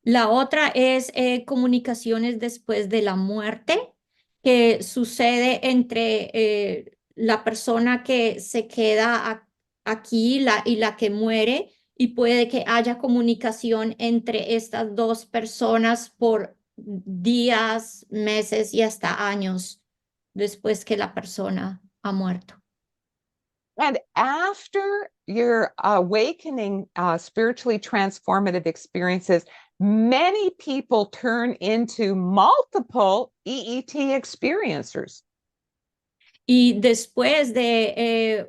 La otra es comunicaciones después de la muerte, que sucede entre la persona que se queda aquí y la que muere, y puede que haya comunicación entre estas dos personas por días, meses y hasta años después que la persona ha muerto.
And after your awakening, spiritually transformative experiences, many people turn into multiple EET experiencers.
Y después de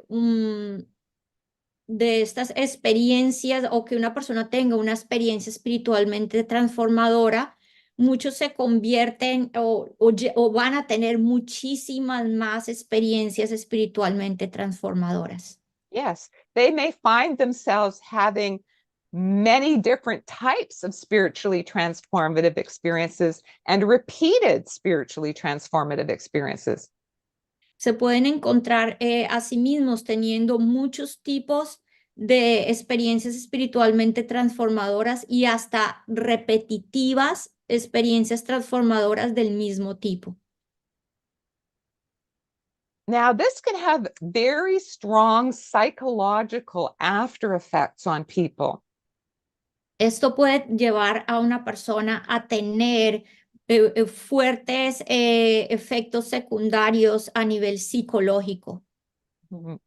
estas experiencias o que una persona tenga una experiencia espiritualmente transformadora, muchos se convierten o van a tener muchísimas más experiencias espiritualmente transformadoras.
Yes, they may find themselves having many different types of spiritually transformative experiences and repeated spiritually transformative experiences.
Se pueden encontrar a sí mismos teniendo muchos tipos de experiencias espiritualmente transformadoras y hasta repetitivas experiencias transformadoras del mismo tipo.
Now, this can have very strong psychological after effects on people.
Esto puede llevar a una persona a tener fuertes efectos secundarios a nivel psicológico.
Mhm.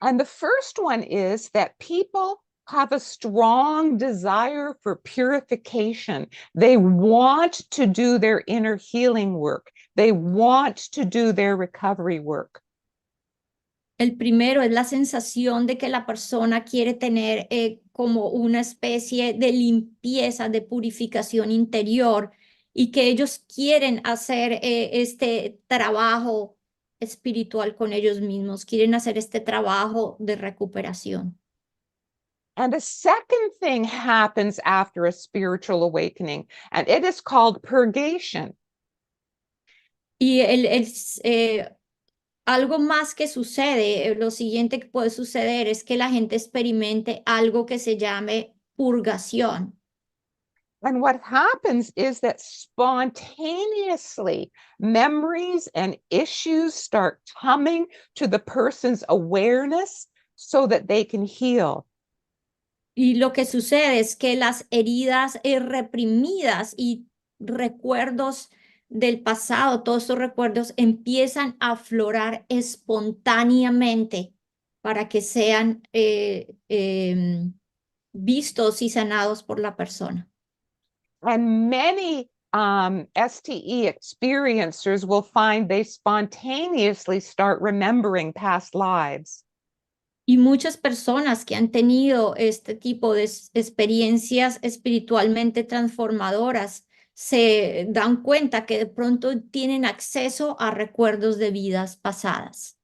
And the first one is that people have a strong desire for purification. They want to do their inner healing work. They want to do their recovery work.
El primero es la sensación de que la persona quiere tener como una especie de limpieza, de purificación interior y que ellos quieren hacer este trabajo espiritual con ellos mismos, quieren hacer este trabajo de recuperación.
And a second thing happens after a spiritual awakening, and it is called purgation.
Y algo más que sucede, lo siguiente que puede suceder es que la gente experimente algo que se llame purgación.
And what happens is that spontaneously memories and issues start coming to the person's awareness so that they can heal.
Y lo que sucede es que las heridas reprimidas y recuerdos del pasado, todos estos recuerdos empiezan a aflorar espontáneamente para que sean vistos y sanados por la persona.
And many STE experiencers will find they spontaneously start remembering past lives.
Y muchas personas que han tenido este tipo de experiencias espiritualmente transformadoras se dan cuenta que de pronto tienen acceso a recuerdos de vidas pasadas.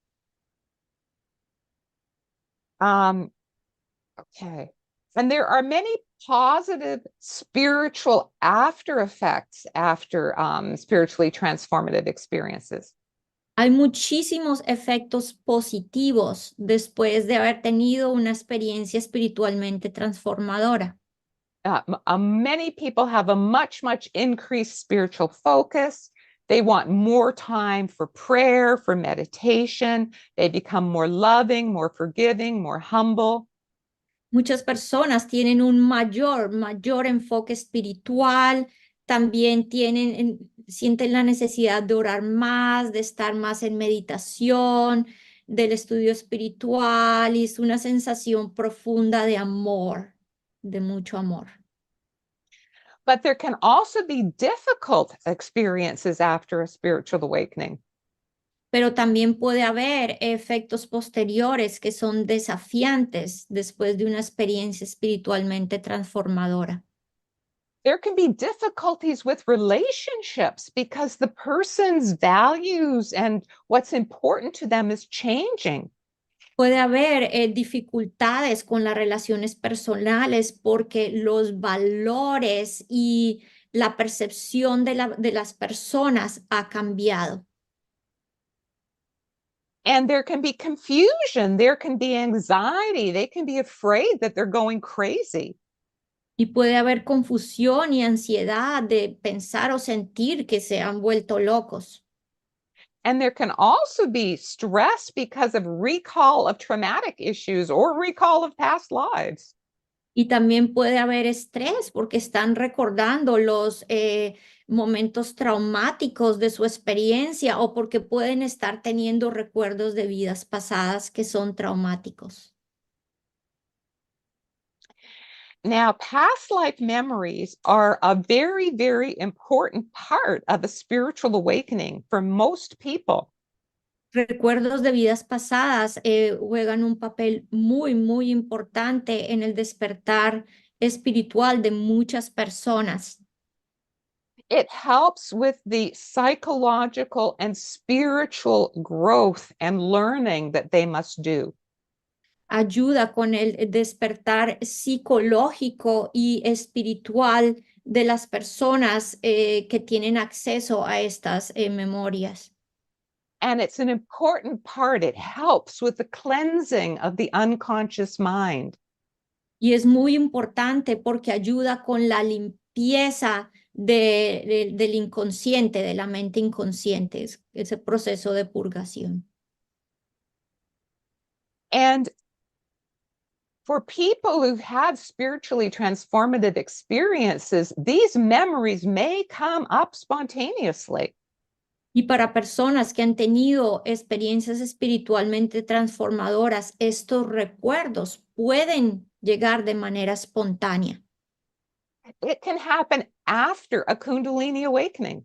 Okay. And there are many positive spiritual after effects after spiritually transformative experiences.
Hay muchísimos efectos positivos después de haber tenido una experiencia espiritualmente transformadora.
Many people have a much increased spiritual focus. They want more time for prayer, for meditation. They become more loving, more forgiving, more humble.
Muchas personas tienen un mayor enfoque espiritual, también sienten la necesidad de orar más, de estar más en meditación, del estudio espiritual, y es una sensación profunda de amor, de mucho amor.
But there can also be difficult experiences after a spiritual awakening.
Pero también puede haber efectos posteriores que son desafiantes después de una experiencia espiritualmente transformadora.
There can be difficulties with relationships because the person's values and what's important to them is changing.
Puede haber dificultades con las relaciones personales porque los valores y la percepción de las personas ha cambiado.
And there can be confusion, there can be anxiety, they can be afraid that they're going crazy.
Y puede haber confusión y ansiedad de pensar o sentir que se han vuelto locos.
And there can also be stress because of recall of traumatic issues or recall of past lives.
Y también puede haber estrés porque están recordando los momentos traumáticos de su experiencia o porque pueden estar teniendo recuerdos de vidas pasadas que son traumáticos.
Now, past life memories are a very important part of a spiritual awakening for most people.
Recuerdos de vidas pasadas juegan un papel muy importante en el despertar espiritual de muchas personas.
It helps with the psychological and spiritual growth and learning that they must do.
Ayuda con el despertar psicológico y espiritual de las personas que tienen acceso a estas memorias.
And it's an important part. It helps with the cleansing of the unconscious mind.
Y es muy importante porque ayuda con la limpieza del inconsciente, de la mente inconsciente, ese proceso de purgación.
And for people who have spiritually transformative experiences, these memories may come up spontaneously.
Y para personas que han tenido experiencias espiritualmente transformadoras, estos recuerdos pueden llegar de manera espontánea.
It can happen after a Kundalini awakening.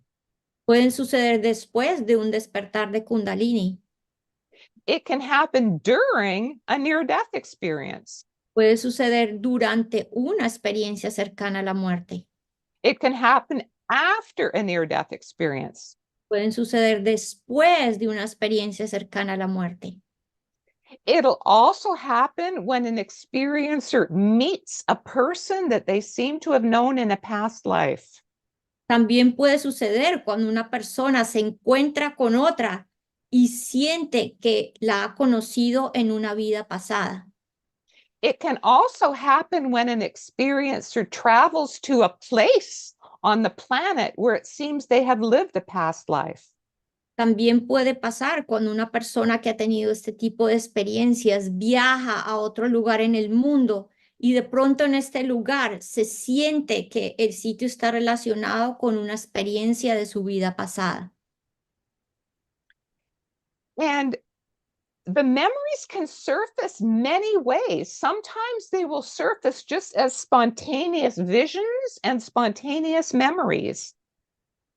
Pueden suceder después de un despertar de Kundalini.
It can happen during a near-death experience.
Puede suceder durante una experiencia cercana a la muerte.
It can happen after a near-death experience.
Pueden suceder después de una experiencia cercana a la muerte.
It'll also happen when an experiencer meets a person that they seem to have known in a past life.
También puede suceder cuando una persona se encuentra con otra y siente que la ha conocido en una vida pasada.
It can also happen when an experiencer travels to a place on the planet where it seems they have lived a past life.
También puede pasar cuando una persona que ha tenido este tipo de experiencias viaja a otro lugar en el mundo y de pronto en este lugar se siente que el sitio está relacionado con una experiencia de su vida pasada.
And the memories can surface many ways. Sometimes they will surface just as spontaneous visions and spontaneous memories.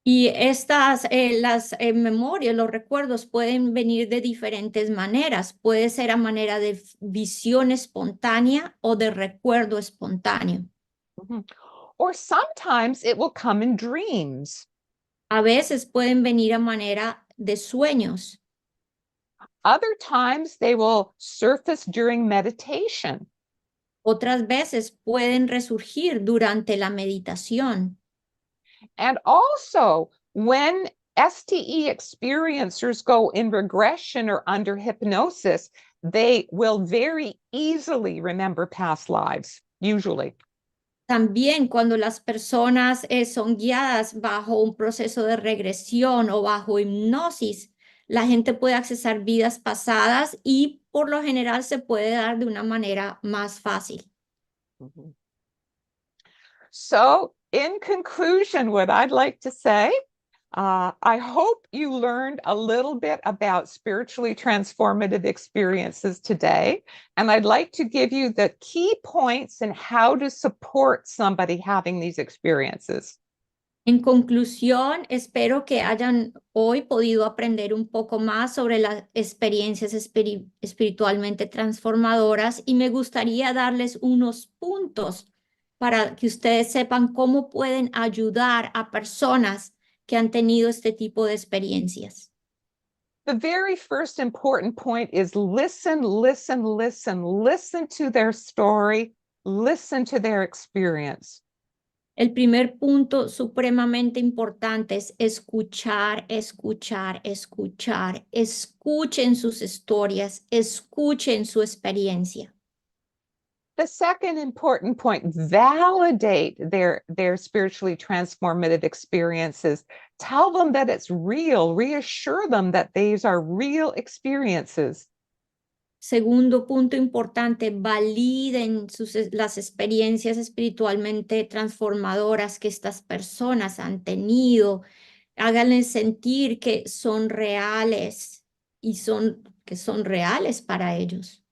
Y las memorias, los recuerdos pueden venir de diferentes maneras. Puede ser a manera de visión espontánea o de recuerdo espontáneo.
Mm-hmm. or sometimes it will come in dreams.
A veces pueden venir a manera de sueños.
Other times they will surface during meditation.
Otras veces pueden resurgir durante la meditación.
And also, when STE experiencers go in regression or under hypnosis, they will very easily remember past lives, usually.
También cuando las personas son guiadas bajo un proceso de regresión o bajo hipnosis, la gente puede accesar vidas pasadas y por lo general se puede dar de una manera más fácil.
Mhm. So, in conclusion, what I'd like to say, I hope you learned a little bit about spiritually transformative experiences today. And I'd like to give you the key points in how to support somebody having these experiences.
En conclusión, espero que hayan hoy podido aprender un poco más sobre las experiencias espiritualmente transformadoras y me gustaría darles unos puntos para que ustedes sepan cómo pueden ayudar a personas que han tenido este tipo de experiencias.
The very first important point is listen, listen, listen. Listen to their story, listen to their experience.
El primer punto supremamente importante es escuchar, escuchar, escuchar. Escuchen sus historias, escuchen su experiencia.
The second important point, validate their spiritually transformative experiences. Tell them that it's real. Reassure them that these are real experiences.
Segundo punto importante, validen las experiencias espiritualmente transformadoras que estas personas han tenido. Háganles sentir que son reales y que son reales para ellos.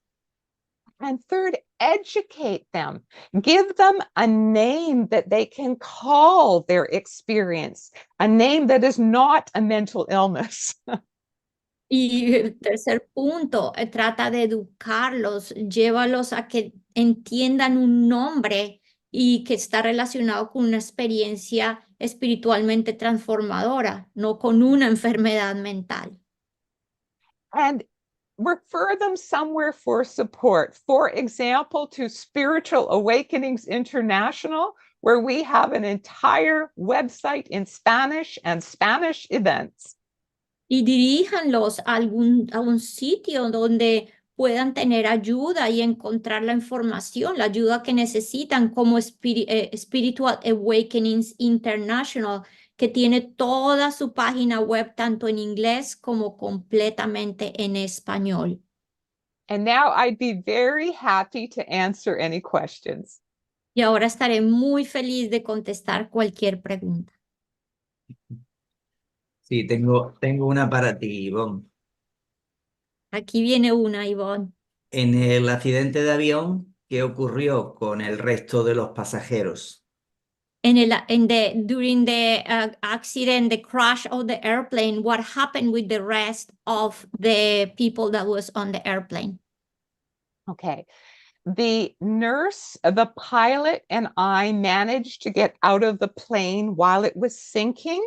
And third, educate them. Give them a name that they can call their experience, a name that is not a mental illness.
Y el tercer punto, trata de educarlos, llévalos a que entiendan un nombre y que está relacionado con una experiencia espiritualmente transformadora, no con una enfermedad mental.
And refer them somewhere for support. For example, to Spiritual Awakenings International, where we have an entire website in Spanish and Spanish events.
Y diríjanlos a un sitio donde puedan tener ayuda y encontrar la información, la ayuda que necesitan, como Spiritual Awakenings International, que tiene toda su página web tanto en inglés como completamente en español.
And now I'd be very happy to answer any questions.
Y ahora estaré muy feliz de contestar cualquier pregunta.
Sí, tengo una para ti, Yvonne.
Aquí viene una, Yvonne.
En el accidente de avión, ¿qué ocurrió con el resto de los pasajeros?
During the accident, the crash of the airplane, what happened with the rest of the people that was on the airplane?
Okay. The nurse, the pilot, and I managed to get out of the plane while it was sinking.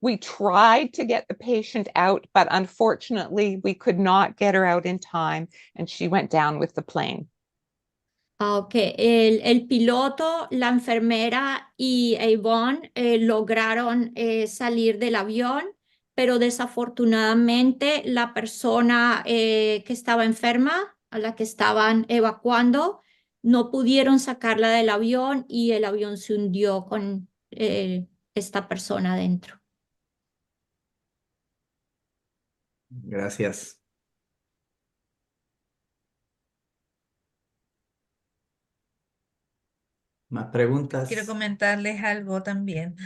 We tried to get the patient out, but unfortunately, we could not get her out in time, and she went down with the plane.
Okay. El piloto, la enfermera y Yvonne lograron salir del avión, pero desafortunadamente la persona que estaba enferma, a la que estaban evacuando, no pudieron sacarla del avión y el avión se hundió con esta persona dentro.
Gracias. ¿Más preguntas?
Quiero comentarles algo también.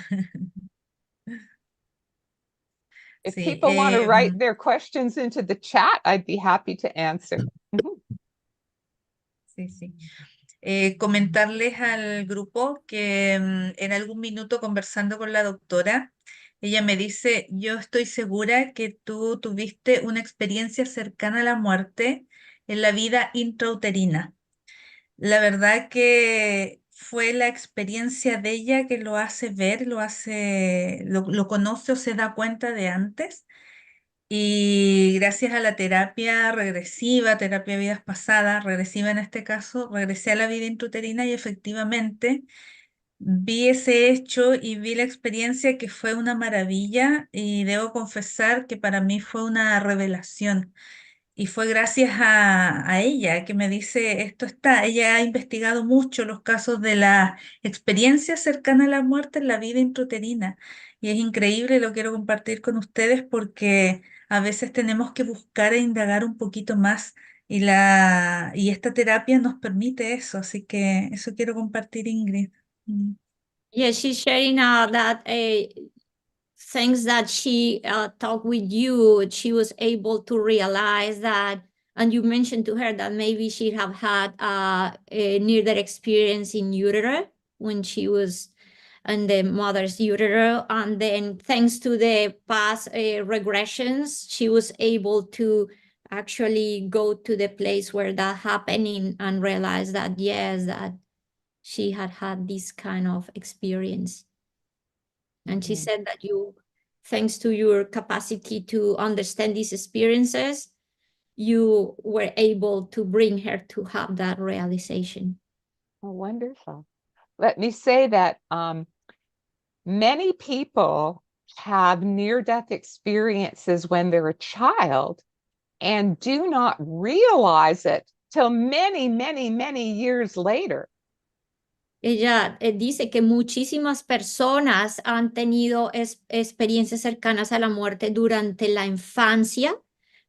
If
Sí,
people want to write their questions into the chat, I'd be happy to answer.
sí, sí. Comentarles al grupo que en algún minuto conversando con la doctora, ella me dice, yo estoy segura que tú tuviste una experiencia cercana a la muerte en la vida intrauterina. La verdad que fue la experiencia de ella que lo hace ver, lo conoce o se da cuenta de antes. Y gracias a la terapia regresiva, terapia de vidas pasadas, regresiva en este caso, regresé a la vida intrauterina y efectivamente vi ese hecho y vi la experiencia que fue una maravilla y debo confesar que para mí fue una revelación. Y fue gracias a ella que me dice, esto está, ella ha investigado mucho los casos de la experiencia cercana a la muerte en la vida intrauterina. Y es increíble, lo quiero compartir con ustedes porque a veces tenemos que buscar e indagar un poquito más y esta terapia nos permite eso. Así que eso quiero compartir, Ingrid. Mm.
Yeah, she's sharing that things that she talked with you, she was able to realize that, and you mentioned to her that maybe she have had a near-death experience in utero when she was in the mother's utero, and then thanks to the past regressions, she was able to actually go to the place where that happened and realize that yes, that she had had this kind of experience. And she said that you, thanks to your capacity to understand these experiences, you were able to bring her to have that realization.
Oh, wonderful. Let me say that many people have near-death experiences when they're a child and do not realize it till many, many, many years later.
Ella dice que muchísimas personas han tenido experiencias cercanas a la muerte durante la infancia,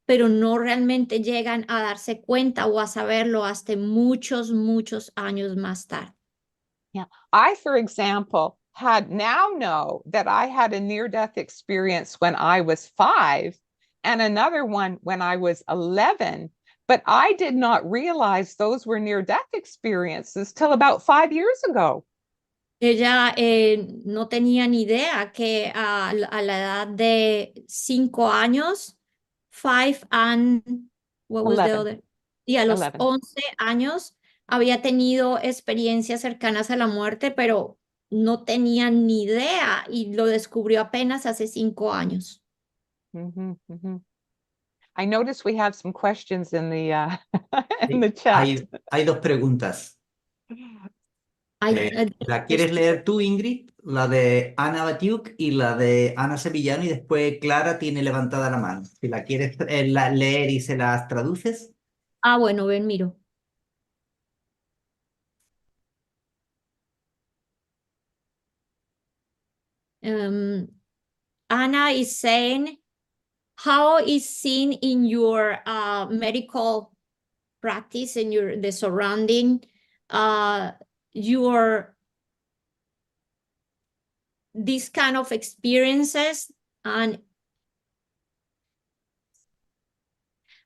pero no realmente llegan a darse cuenta o a saberlo hasta muchos, muchos años más tarde.
Yeah. I, for example, now know that I had a near-death experience when I was 5 and another one when I was 11. But I did not realize those were near-death experiences till about 5 years ago.
Ella no tenía ni idea que a la edad de 5 años, 5 and, what was the
11.
other? Y a los
11.
11 años había tenido experiencias cercanas a la muerte, pero no tenía ni idea y lo descubrió apenas hace 5 años.
I notice we have some questions in the in the chat.
Hay dos preguntas. ¿La quieres leer tú, Ingrid? La de Ana Batiuk y la de Ana Sevillano, y después Clara tiene levantada la mano. Si la quieres leer y se las traduces.
Ah, bueno, ven, miro. Ana is saying, how is seen in your medical practice and the surrounding your these kind of experiences, and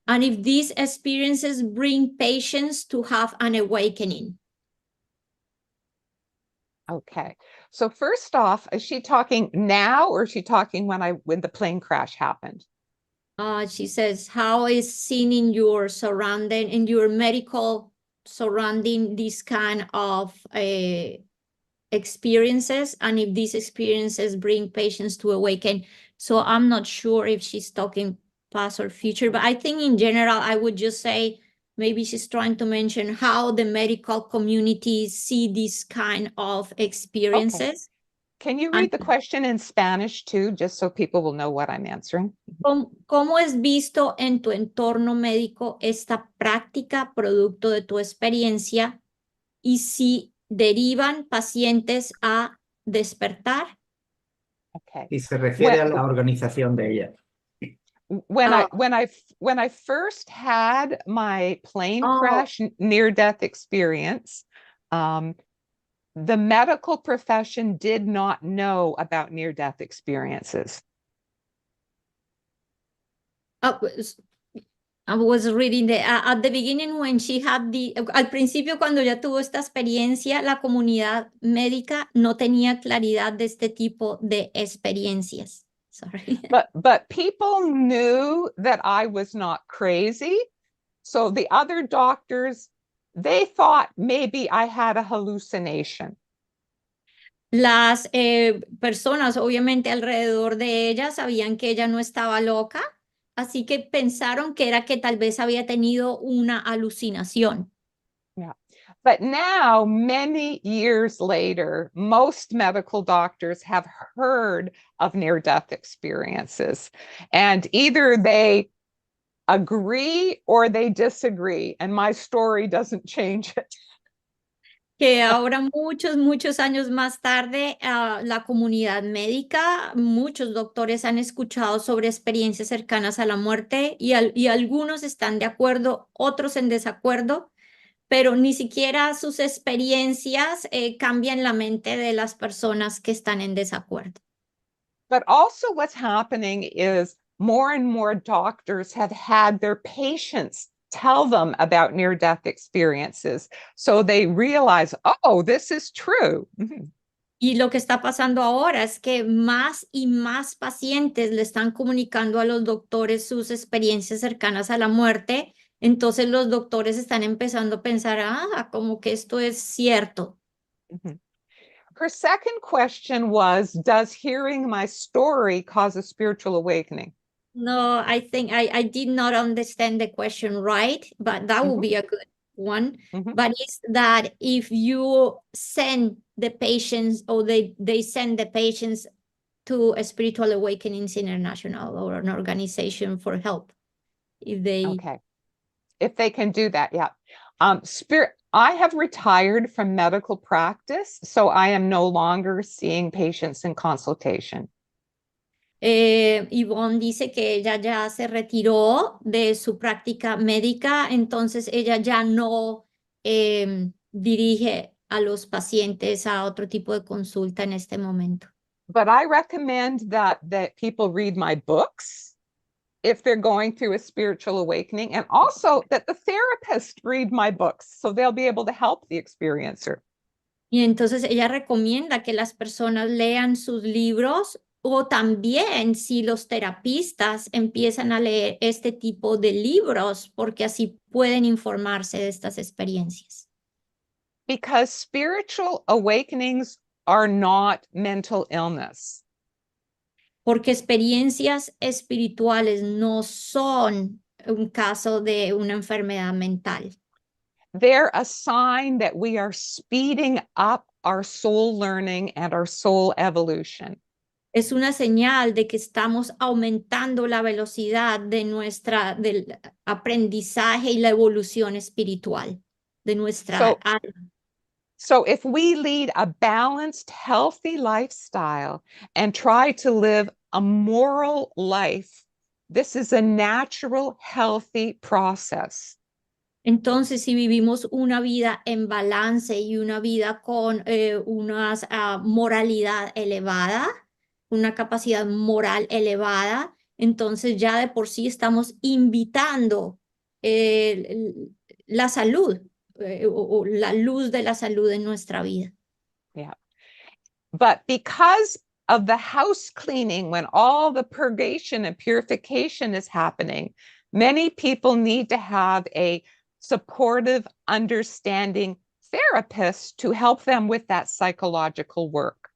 if these experiences bring patients to have an awakening?
Okay. So first off, is she talking now or is she talking when the plane crash happened?
She says, how is seen in your surrounding, in your medical surrounding, this kind of experiences, and if these experiences bring patients to awaken. So I'm not sure if she's talking past or future, but I think in general, I would just say maybe she's trying to mention how the medical community see this kind of experiences.
Okay. Can you read the question in Spanish too, just so people will know what I'm answering?
¿Cómo es visto en tu entorno médico esta práctica producto de tu experiencia y si derivan pacientes a despertar?
Okay.
Y se refiere a la organización de ella.
When I first had my plane crash near-death experience, the medical profession did not know about near-death experiences.
I was reading at the beginning when she had al principio cuando ya tuvo esta experiencia, la comunidad médica no tenía claridad de este tipo de experiencias. Sorry.
But people knew that I was not crazy. So the other doctors, they thought maybe I had a hallucination.
Las personas, obviamente, alrededor de ella sabían que ella no estaba loca, así que pensaron que era que tal vez había tenido una alucinación.
Yeah. But now, many years later, most medical doctors have heard of near-death experiences, and either they agree or they disagree, and my story doesn't change it.
Que ahora muchos años más tarde, la comunidad médica, muchos doctores han escuchado sobre experiencias cercanas a la muerte y algunos están de acuerdo, otros en desacuerdo, pero ni siquiera sus experiencias cambian la mente de las personas que están en desacuerdo.
But also what's happening is more and more doctors have had their patients tell them about near-death experiences. So they realize, oh, this is true.
Y lo que está pasando ahora es que más y más pacientes le están comunicando a los doctores sus experiencias cercanas a la muerte. Entonces los doctores están empezando a pensar, como que esto es cierto.
Her second question was, does hearing my story cause a spiritual awakening?
No, I think I did not understand the question right, but that would be a good one. But it's that if you send the patients or they send the patients to a Spiritual Awakenings International or an organization for help, if
they can do that, yeah. I have retired from medical practice, so I am no longer seeing patients in consultation.
Yvonne dice que ella ya se retiró de su práctica médica, entonces ella ya no dirige a los pacientes a otro tipo de consulta en este momento.
But I recommend that people read my books if they're going through a spiritual awakening, and also that the therapist read my books so they'll be able to help the experiencer.
Y entonces ella recomienda que las personas lean sus libros o también si los terapistas empiezan a leer este tipo de libros porque así pueden informarse de estas experiencias.
Because spiritual awakenings are not mental illness.
Porque experiencias espirituales no son un caso de una enfermedad mental.
They're a sign that we are speeding up our soul learning and our soul evolution.
Es una señal de que estamos aumentando la velocidad de del aprendizaje y la evolución espiritual de nuestra alma.
So if we lead a balanced, healthy lifestyle and try to live a moral life, this is a natural, healthy process.
Entonces, si vivimos una vida en balance y una vida con una moralidad elevada, una capacidad moral elevada, entonces ya de por sí estamos invitando la salud o la luz de la salud en nuestra vida.
Yeah. But because of the house cleaning, when all the purgation and purification is happening, many people need to have a supportive, understanding therapist to help them with that psychological work.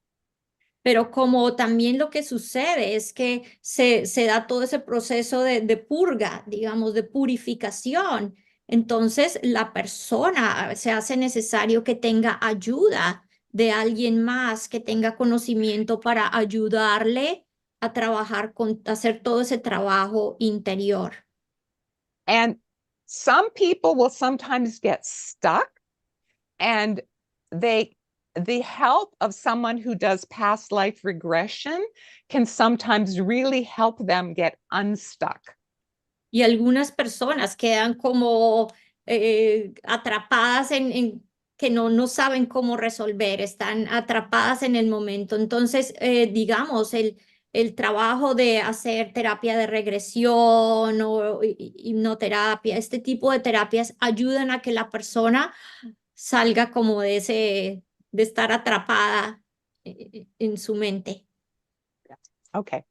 Pero como también lo que sucede es que se da todo ese proceso de purga, digamos, de purificación, entonces la persona se hace necesario que tenga ayuda de alguien más, que tenga conocimiento para ayudarle a trabajar a hacer todo ese trabajo interior.
And some people will sometimes get stuck, and the help of someone who does past life regression can sometimes really help them get unstuck.
Y algunas personas quedan como atrapadas en que no saben cómo resolver, están atrapadas en el momento. Entonces, digamos, el trabajo de hacer terapia de regresión o hipnoterapia, este tipo de terapias ayudan a que la persona salga como de estar atrapada en su mente.
Okay.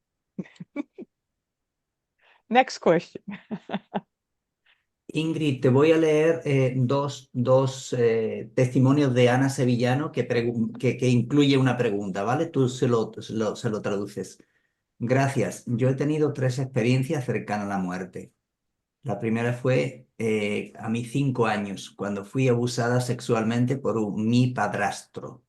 Next question.
Ingrid, te voy a leer dos testimonios de Ana Sevillano que incluye una pregunta, ¿vale? Tú se lo traduces. Gracias. Yo he tenido 3 experiencias cercanas a la muerte. La primera fue a mis 5 años, cuando fui abusada sexualmente por mi padrastro.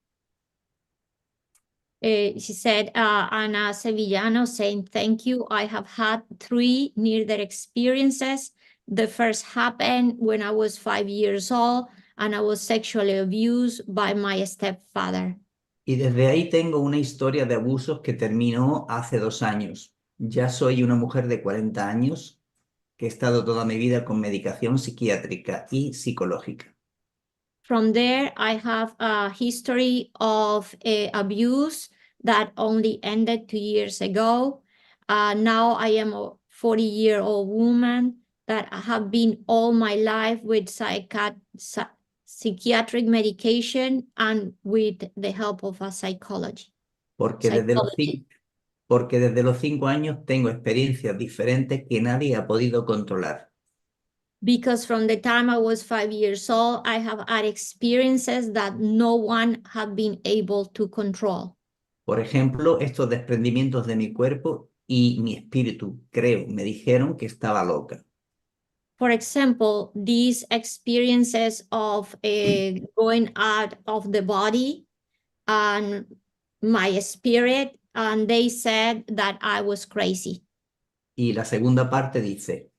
She said, Ana Sevillano saying, thank you. I have had 3 near-death experiences. The first happened when I was 5 years old and I was sexually abused by my stepfather.
Y desde ahí tengo una historia de abusos que terminó hace 2 años. Ya soy una mujer de 40 años que he estado toda mi vida con medicación psiquiátrica y psicológica.
From there, I have a history of abuse that only ended 2 years ago. Now I am a 40-year-old woman that I have been all my life with psychiatric medication and with the help of a psychology.
Porque desde los 5 años tengo experiencias diferentes que nadie ha podido controlar.
Because from the time I was 5 years old, I have had experiences that no one had been able to control.
Por ejemplo, estos desprendimientos de mi cuerpo y mi espíritu, creo, me dijeron que estaba loca.
For example, these experiences of going out of the body and my spirit, and they said that I was crazy.
Y la segunda parte dice,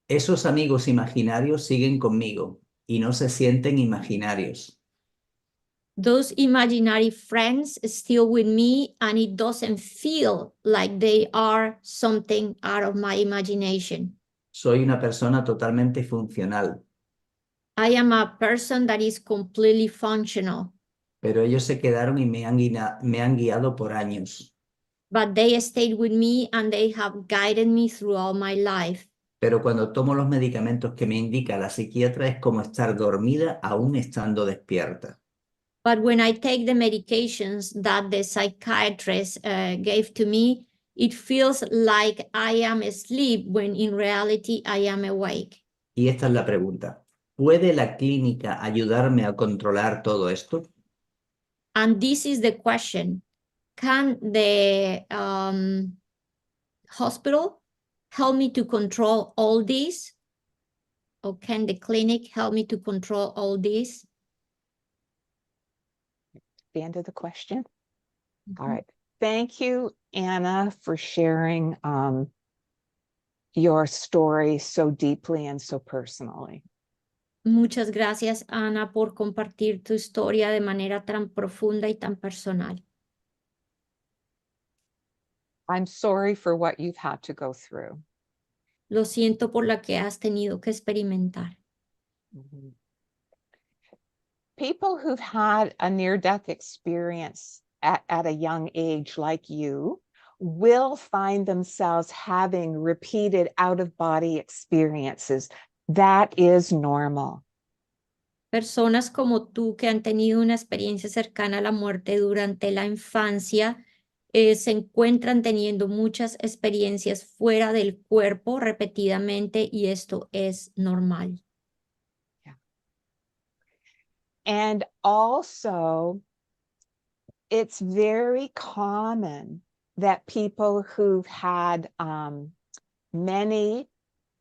esos amigos imaginarios siguen conmigo y no se sienten imaginarios.
Those imaginary friends still with me, and it doesn't feel like they are something out of my imagination.
Soy una persona totalmente funcional,
I am a person that is completely functional,
pero ellos se quedaron y me han guiado por años.
but they stayed with me and they have guided me throughout my life.
Pero cuando tomo los medicamentos que me indica la psiquiatra es como estar dormida aún estando despierta.
But when I take the medications that the psychiatrist gave to me, it feels like I am asleep when in reality I am awake.
Y esta es la pregunta. ¿Puede la clínica ayudarme a controlar todo esto?
And this is the question. Can the hospital help me to control all this? Or can the clinic help me to control all this?
The end of the question. All right. Thank you, Anna, for sharing your story so deeply and so personally.
Muchas gracias, Ana, por compartir tu historia de manera tan profunda y tan personal.
I'm sorry for what you've had to go through.
Lo siento por la que has tenido que experimentar.
Mhm. People who've had a near-death experience at a young age like you will find themselves having repeated out-of-body experiences. That is normal.
Personas como tú que han tenido una experiencia cercana a la muerte durante la infancia se encuentran teniendo muchas experiencias fuera del cuerpo repetidamente y esto es normal.
And also, it's very common that people who've had many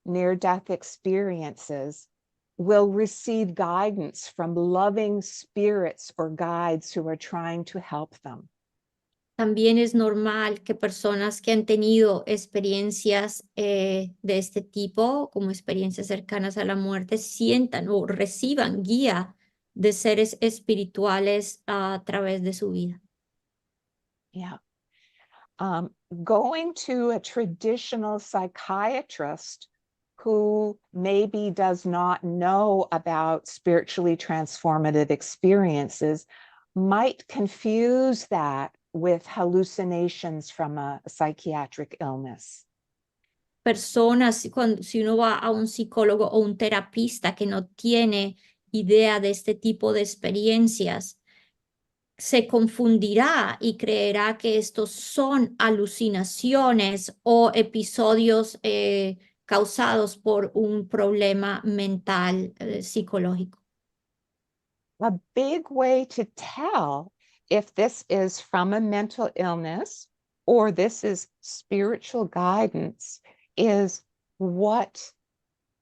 near-death experiences will receive guidance from loving spirits or guides who are trying to help them.
También es normal que personas que han tenido experiencias de este tipo, como experiencias cercanas a la muerte, sientan o reciban guía de seres espirituales a través de su vida.
Yeah. Going to a traditional psychiatrist who maybe does not know about spiritually transformative experiences might confuse that with hallucinations from a psychiatric illness.
Personas, si uno va a un psicólogo o un terapista que no tiene idea de este tipo de experiencias, se confundirá y creerá que estos son alucinaciones o episodios causados por un problema mental, psicológico.
A big way to tell if this is from a mental illness or this is spiritual guidance is what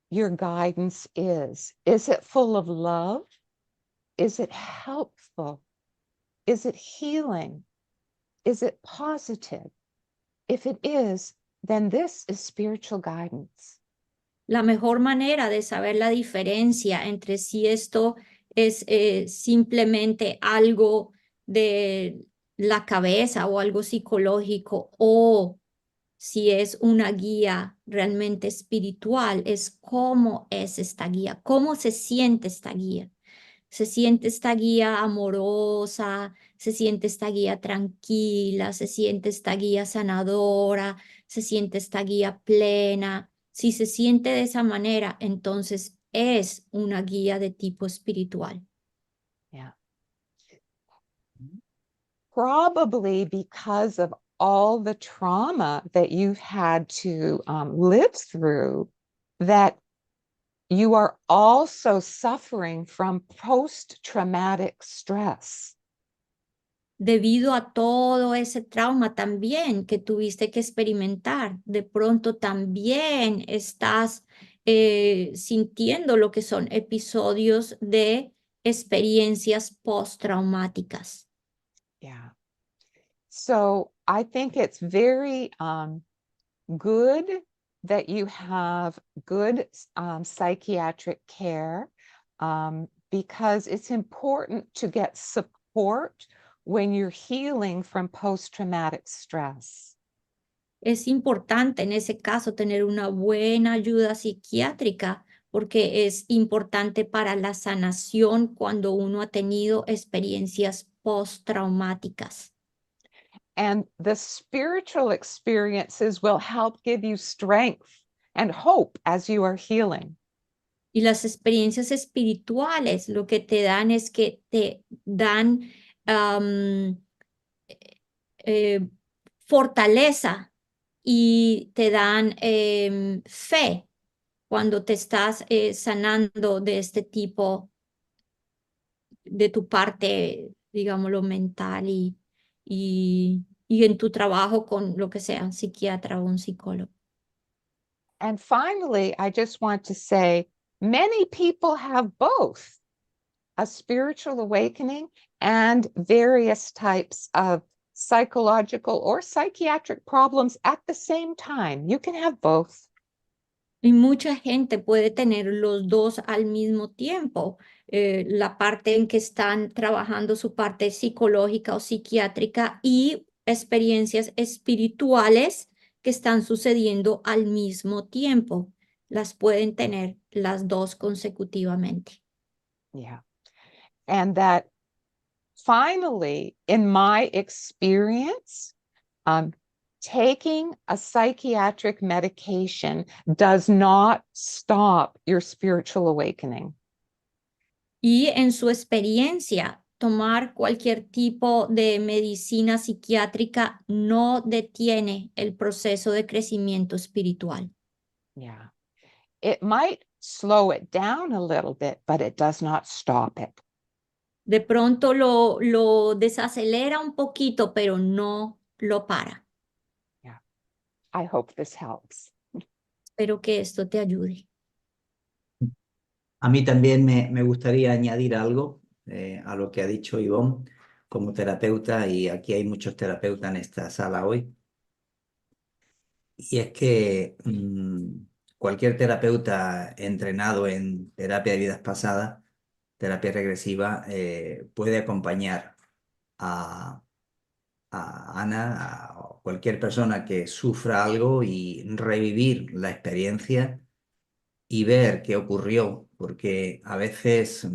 your guidance is. Is it full of love? Is it helpful? Is it healing? Is it positive? If it is, then this is spiritual guidance.
La mejor manera de saber la diferencia entre si esto es simplemente algo de la cabeza o algo psicológico o si es una guía realmente espiritual es cómo es esta guía, cómo se siente esta guía. Se siente esta guía amorosa, se siente esta guía tranquila, se siente esta guía sanadora, se siente esta guía plena. Si se siente de esa manera, entonces es una guía de tipo espiritual.
Yeah. Probably because of all the trauma that you've had to live through, that you are also suffering from post-traumatic stress.
Debido a todo ese trauma también que tuviste que experimentar, de pronto también estás sintiendo lo que son episodios de experiencias postraumáticas.
Yeah. So I think it's very good that you have good psychiatric care because it's important to get support when you're healing from post-traumatic stress.
Es importante en ese caso tener una buena ayuda psiquiátrica porque es importante para la sanación cuando uno ha tenido experiencias postraumáticas.
And the spiritual experiences will help give you strength and hope as you are healing.
Y las experiencias espirituales lo que te dan es que te dan fortaleza y te dan fe cuando te estás sanando de este tipo, de tu parte, digámoslo, mental y en tu trabajo con lo que sea, un psiquiatra o un psicólogo.
And finally, I just want to say many people have both a spiritual awakening and various types of psychological or psychiatric problems at the same time. You can have both.
Y mucha gente puede tener los dos al mismo tiempo, la parte en que están trabajando su parte psicológica o psiquiátrica y experiencias espirituales que están sucediendo al mismo tiempo. Las pueden tener las dos consecutivamente.
Yeah. And that finally, in my experience, taking a psychiatric medication does not stop your spiritual awakening.
Y en su experiencia, tomar cualquier tipo de medicina psiquiátrica no detiene el proceso de crecimiento espiritual.
Yeah. It might slow it down a little bit, but it does not stop it.
De pronto lo desacelera un poquito, pero no lo para.
Yeah. I hope this helps.
Espero que esto te ayude.
A mí también me gustaría añadir algo a lo que ha dicho Yvonne como terapeuta, y aquí hay muchos terapeutas en esta sala hoy. Y es que cualquier terapeuta entrenado en terapia de vidas pasadas, terapia regresiva, puede acompañar a Ana, a cualquier persona que sufra algo y revivir la experiencia y ver qué ocurrió, porque a veces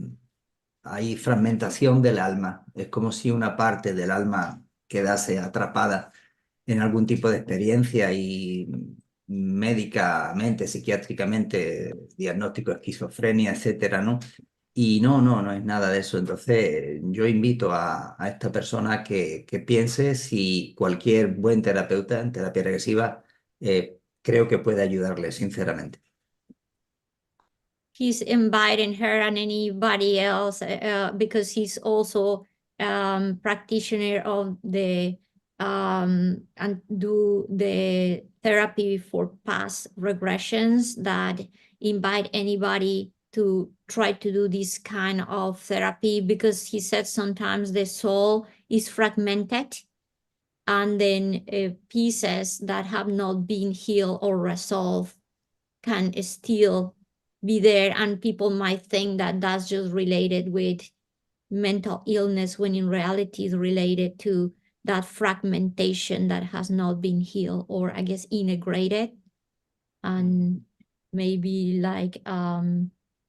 hay fragmentación del alma. Es como si una parte del alma quedase atrapada en algún tipo de experiencia y médicamente, psiquiátricamente, diagnóstico de esquizofrenia, etcétera, ¿no? Y no es nada de eso. Entonces, yo invito a esta persona que piense si cualquier buen terapeuta en terapia regresiva creo que puede ayudarle, sinceramente.
He's inviting her and anybody else because he's also practitioner of the and do the therapy for past regressions that invite anybody to try to do this kind of therapy, because he said sometimes the soul is fragmented and then pieces that have not been healed or resolved can still be there, and people might think that that's just related with mental illness when in reality is related to that fragmentation that has not been healed or I guess integrated. And maybe like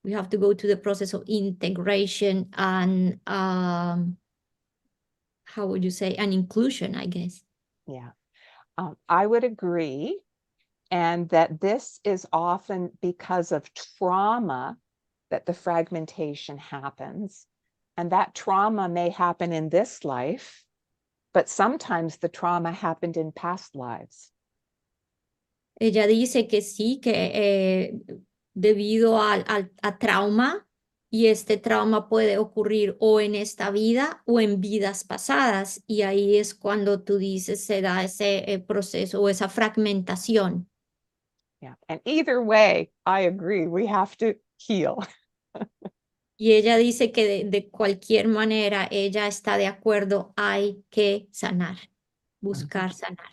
we have to go to the process of integration and how would you say, an inclusion, I guess.
Yeah, I would agree. And that this is often because of trauma that the fragmentation happens. And that trauma may happen in this life, but sometimes the trauma happened in past lives.
Ella dice que sí, que debido a trauma, y este trauma puede ocurrir o en esta vida o en vidas pasadas, y ahí es cuando tú dices se da ese proceso o esa fragmentación.
Yeah. And either way, I agree, we have to heal.
Y ella dice que de cualquier manera ella está de acuerdo, hay que sanar, buscar sanar.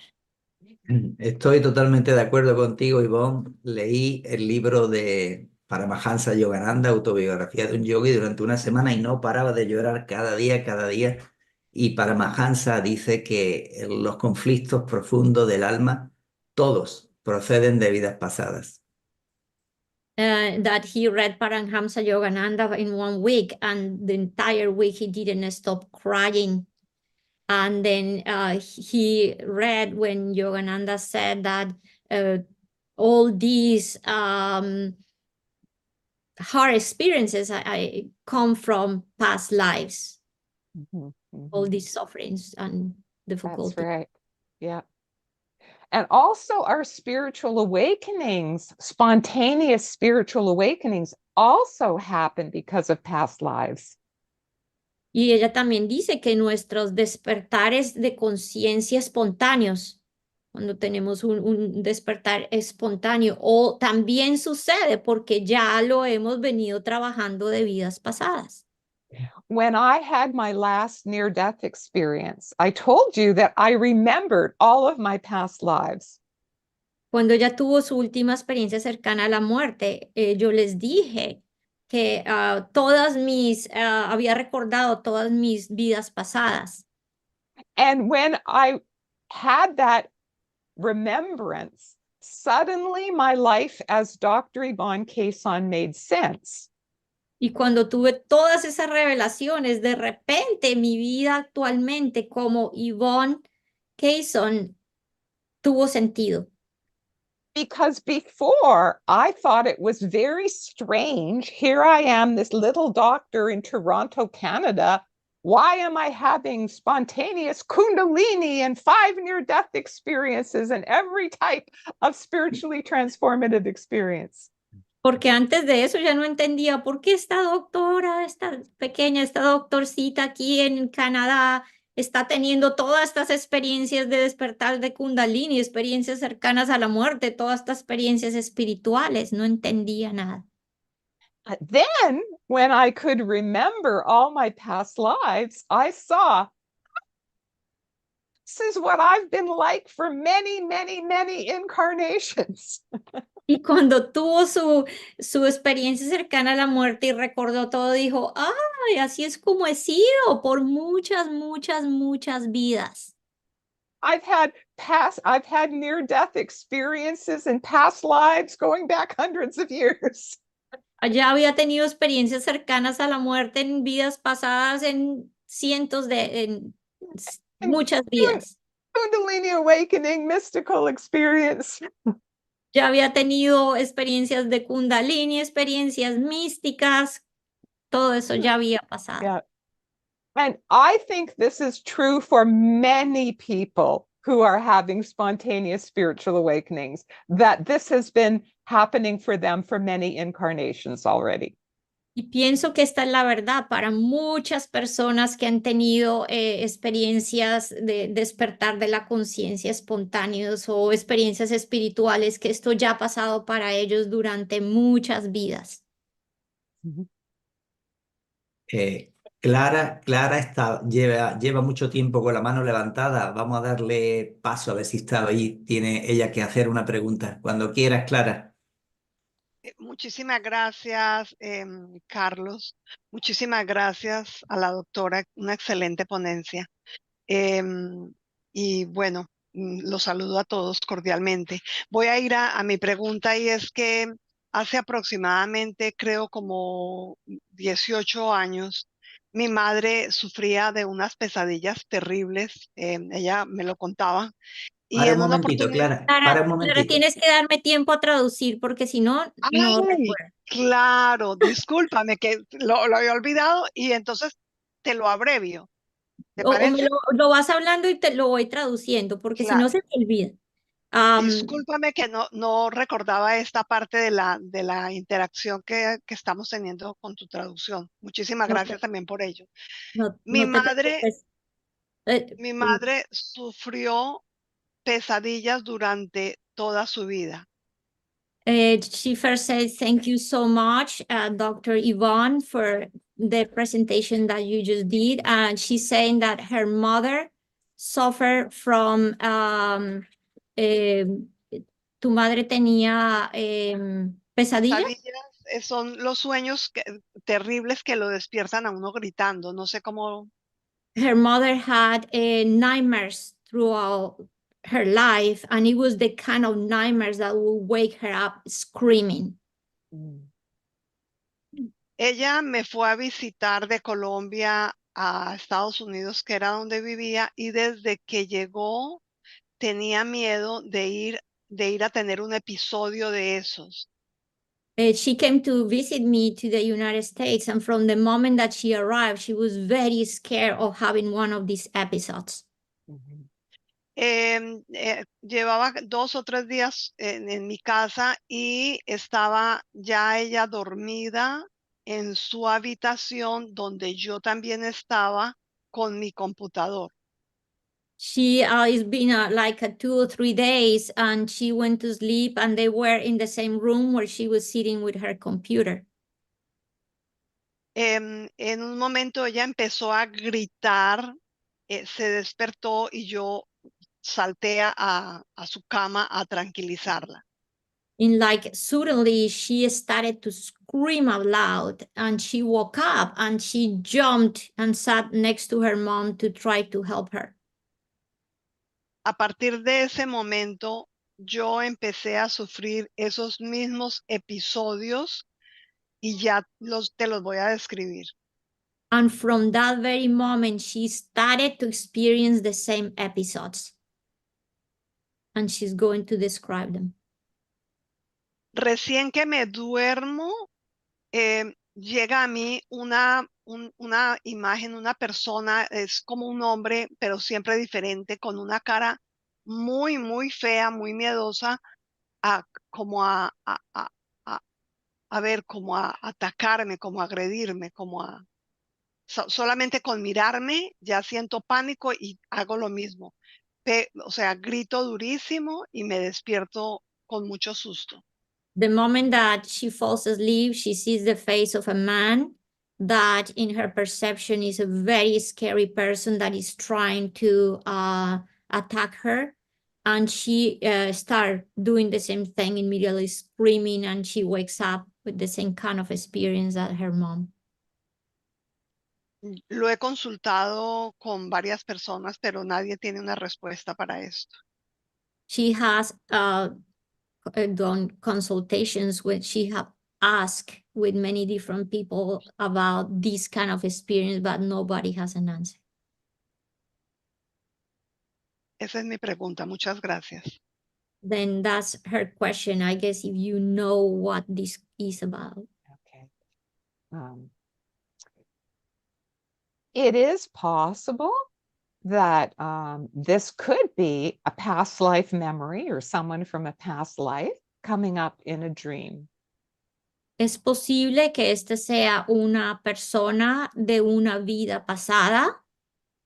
Estoy totalmente de acuerdo contigo, Yvonne. Leí el libro de Paramahansa Yogananda, autobiografía de un yogi, durante una semana y no paraba de llorar cada día, cada día. Y Paramahansa dice que los conflictos profundos del alma, todos proceden de vidas pasadas.
That he read Paramhamsa Yogananda in 1 week, and the entire week he didn't stop crying. And then he read when Yogananda said that all these hard experiences I come from past lives, all these sufferings and difficulties.
That's right. Yeah. And also our spiritual awakenings, spontaneous spiritual awakenings, also happen because of past lives.
Y ella también dice que nuestros despertares de conciencia espontáneos, cuando tenemos un despertar espontáneo, o también sucede porque ya lo hemos venido trabajando de vidas pasadas.
When I had my last near-death experience, I told you that I remembered all of my past lives.
Cuando ella tuvo su última experiencia cercana a la muerte, yo les dije que había recordado todas mis vidas pasadas.
And when I had that remembrance, suddenly my life as Dr. Yvonne Kasson made sense.
Y cuando tuve todas esas revelaciones, de repente mi vida actualmente como Yvonne Kasson tuvo sentido.
Because before I thought it was very strange. Here I am, this little doctor in Toronto, Canada. Why am I having spontaneous Kundalini and 5 near-death experiences and every type of spiritually transformative experience?
Porque antes de eso ya no entendía por qué esta doctora, esta pequeña, esta doctorcita aquí en Canadá está teniendo todas estas experiencias de despertar de Kundalini, experiencias cercanas a la muerte, todas estas experiencias espirituales. No entendía nada.
Then, when I could remember all my past lives, I saw this is what I've been like for many, many, many incarnations.
Y cuando tuvo su experiencia cercana a la muerte y recordó todo, dijo, ay, así es como he sido por muchas, muchas, muchas vidas.
I've had near-death experiences in past lives going back hundreds of years.
Ya había tenido experiencias cercanas a la muerte en vidas pasadas, en muchas vidas.
Kundalini awakening, mystical experience.
Ya había tenido experiencias de Kundalini, experiencias místicas, todo eso ya había pasado.
Yeah. And I think this is true for many people who are having spontaneous spiritual awakenings, that this has been happening for them for many incarnations already.
Y pienso que esta es la verdad para muchas personas que han tenido experiencias de despertar de la conciencia espontáneos o experiencias espirituales, que esto ya ha pasado para ellos durante muchas vidas.
Clara lleva mucho tiempo con la mano levantada. Vamos a darle paso a ver si está ahí. Tiene ella que hacer una pregunta. Cuando quieras, Clara.
Muchísimas gracias, Carlos. Muchísimas gracias a la doctora. Una excelente ponencia. Y bueno, los saludo a todos cordialmente. Voy a ir a mi pregunta, y es que hace aproximadamente, creo, como 18 años, mi madre sufría de unas pesadillas terribles. Ella me lo contaba. Y
Para un
en una
momentito,
oportunidad...
Clara.
Clara,
Para un
Clara,
momentito.
tienes que darme tiempo a traducir porque si no, no
Ay,
recuerdo.
claro, discúlpame que lo había olvidado, y entonces te lo abrevio. ¿Te
O me
parece?
lo vas hablando y te lo voy traduciendo porque si no
Claro.
se me olvida.
Discúlpame que no recordaba esta parte de la interacción que estamos teniendo con tu traducción. Muchísimas
No
gracias también por ello.
no,
Mi
no te
madre,
preocupes.
mi madre sufrió pesadillas durante toda su vida.
She first says, thank you so much, Dr. Yvonne, for the presentation that you just did. And she's saying that her mother suffered from, tu madre tenía pesadillas.
Pesadillas son los sueños terribles que lo despiertan a uno gritando. No sé cómo.
Her mother had nightmares throughout her life, and it was the kind of nightmares that would wake her up screaming.
Ella me fue a visitar de Colombia a Estados Unidos, que era donde vivía, y desde que llegó tenía miedo de ir a tener un episodio de esos.
She came to visit me to the United States, and from the moment that she arrived, she was very scared of having one of these episodes.
Llevaba 2 o 3 días en mi casa y estaba ya ella dormida en su habitación, donde yo también estaba con mi computador.
She it's been like 2 or 3 days, and she went to sleep, and they were in the same room where she was sitting with her computer.
En un momento ella empezó a gritar, se despertó y yo salté a su cama a tranquilizarla.
And like suddenly she started to scream out loud, and she woke up and she jumped and sat next to her mom to try to help her.
A partir de ese momento, yo empecé a sufrir esos mismos episodios, y ya te los voy a describir.
And from that very moment, she started to experience the same episodes. And she's going to describe them.
Recién que me duermo, llega a mí una imagen, una persona, es como un hombre, pero siempre diferente, con una cara muy, muy fea, muy miedosa, como a ver, como a atacarme, como a agredirme, solamente con mirarme ya siento pánico y hago lo mismo. O sea, grito durísimo y me despierto con mucho susto.
The moment that she falls asleep, she sees the face of a man that in her perception is a very scary person that is trying to attack her. And she starts doing the same thing, immediately screaming, and she wakes up with the same kind of experience that her mom.
Lo he consultado con varias personas, pero nadie tiene una respuesta para esto.
She has done consultations when she have asked with many different people about this kind of experience, but nobody has an answer.
Esa es mi pregunta. Muchas gracias.
Then that's her question. I guess if you know what this is about.
Okay. It is possible that this could be a past life memory or someone from a past life coming up in a dream.
Es posible que este sea una persona de una vida pasada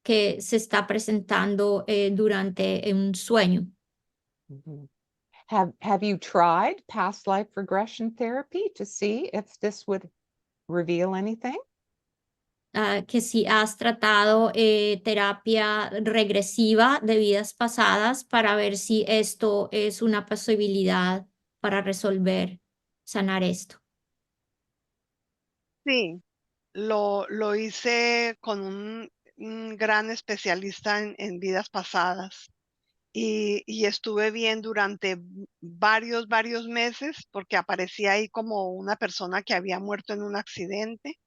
que se está presentando durante un sueño.
Mhm. Have you tried past life regression therapy to see if this would reveal anything?
Que si has tratado terapia regresiva de vidas pasadas para ver si esto es una posibilidad para resolver, sanar esto.
Sí, lo hice con un gran especialista en vidas pasadas y estuve bien durante varios meses porque aparecía ahí como una persona que había muerto en un accidente.